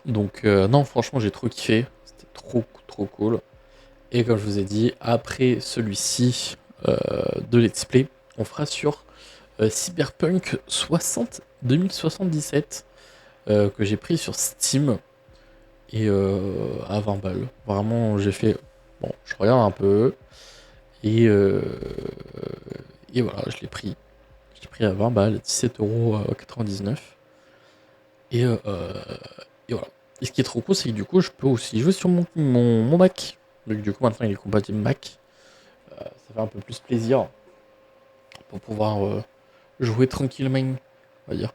Donc non, franchement, j'ai trop kiffé, c'était trop cool. Et comme je vous ai dit, après celui-ci de Let's Play, on fera sur Cyberpunk 2077. que j'ai pris sur Steam et à 20 balles. Vraiment, j'ai fait bon, je regarde un peu et voilà, je l'ai pris. Je l'ai pris à 20 balles, 17,99 €. Et voilà. Et ce qui est trop cool, c'est que du coup, je peux aussi jouer sur mon Mac. Donc du coup, maintenant, il est compatible Mac. Ça fait un peu plus plaisir pour pouvoir jouer tranquillement, on va dire.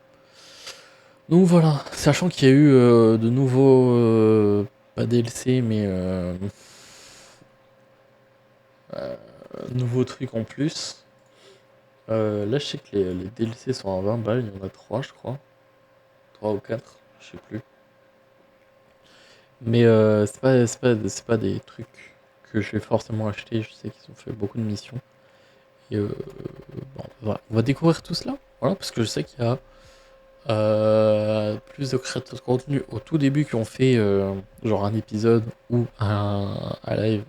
Donc voilà, sachant qu'il y a eu de nouveaux, pas DLC, mais nouveaux trucs en plus. Là, je sais que les DLC sont à 20 balles, il y en a 3, je crois. 3 ou 4, je sais plus. Mais c'est pas des trucs que je vais forcément acheter. Je sais qu'ils ont fait beaucoup de missions. Et bon, voilà. On va découvrir tout cela. Voilà, parce que je sais qu'il y a plus de créateurs de contenu au tout début qui ont fait genre un épisode ou un live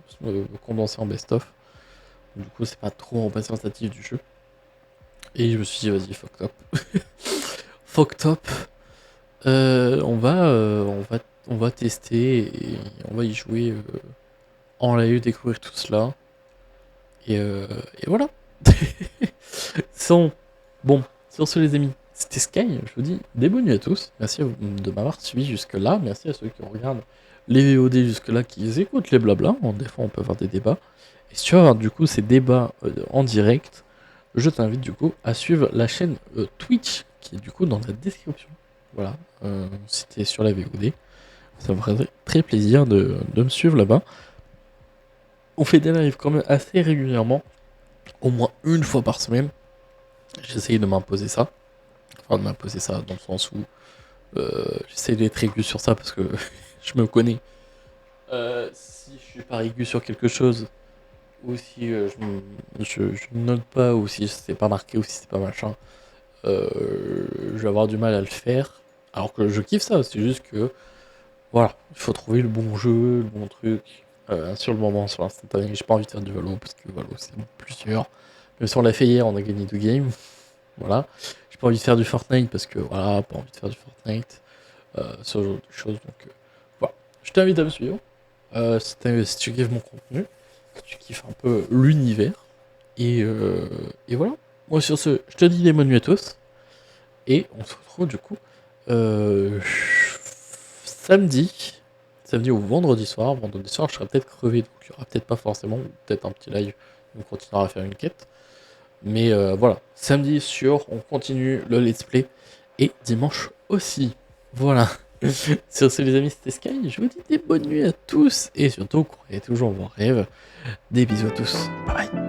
condensé en best-of. Du coup, c'est pas trop représentatif du jeu. Et je me suis dit, vas-y, fuck top. Fuck top. On va tester et on va y jouer en live, découvrir tout cela. Et voilà. Bon, sur ce, les amis, c'était Sky. Je vous dis des bonnes nuits à tous. Merci à vous de m'avoir suivi jusque-là. Merci à ceux qui regardent les VOD jusque-là, qui écoutent les blabla. Des fois, on peut avoir des débats. Et si tu veux avoir du coup ces débats en direct, je t'invite du coup à suivre la chaîne Twitch qui est du coup dans la description. Voilà, si t'es sur la VOD, ça me ferait très plaisir de me suivre là-bas. On fait des lives quand même assez régulièrement, au moins une fois par semaine. J'essaye de m'imposer ça. Enfin, de m'imposer ça dans le sens où j'essaye d'être aigu sur ça parce que je me connais. Si je suis pas aigu sur quelque chose, ou si je note pas, ou si c'est pas marqué, ou si c'est pas machin, je vais avoir du mal à le faire. Alors que je kiffe ça, c'est juste que voilà, il faut trouver le bon jeu, le bon truc, sur le moment, sur l'instantané. J'ai pas envie de faire du Valo parce que Valo c'est plusieurs. Même si on l'a fait hier, on a gagné 2 games. Voilà. J'ai pas envie de faire du Fortnite parce que voilà, pas envie de faire du Fortnite. Ce genre de choses. Donc voilà. Je t'invite à me suivre. Si tu kiffes mon contenu, que tu kiffes un peu l'univers. Et voilà. Moi sur ce, je te dis des bonnes nuits à tous. Et on se retrouve du coup samedi ou vendredi soir. Vendredi soir, je serai peut-être crevé, donc il y aura peut-être pas forcément, ou peut-être un petit live, on continuera à faire une quête. Mais voilà, samedi sûr, on continue le let's play, et dimanche aussi. Voilà. Sur ce les amis, c'était Sky, je vous dis des bonnes nuits à tous, et surtout, croyez toujours vos rêves. Des bisous à tous, bye bye.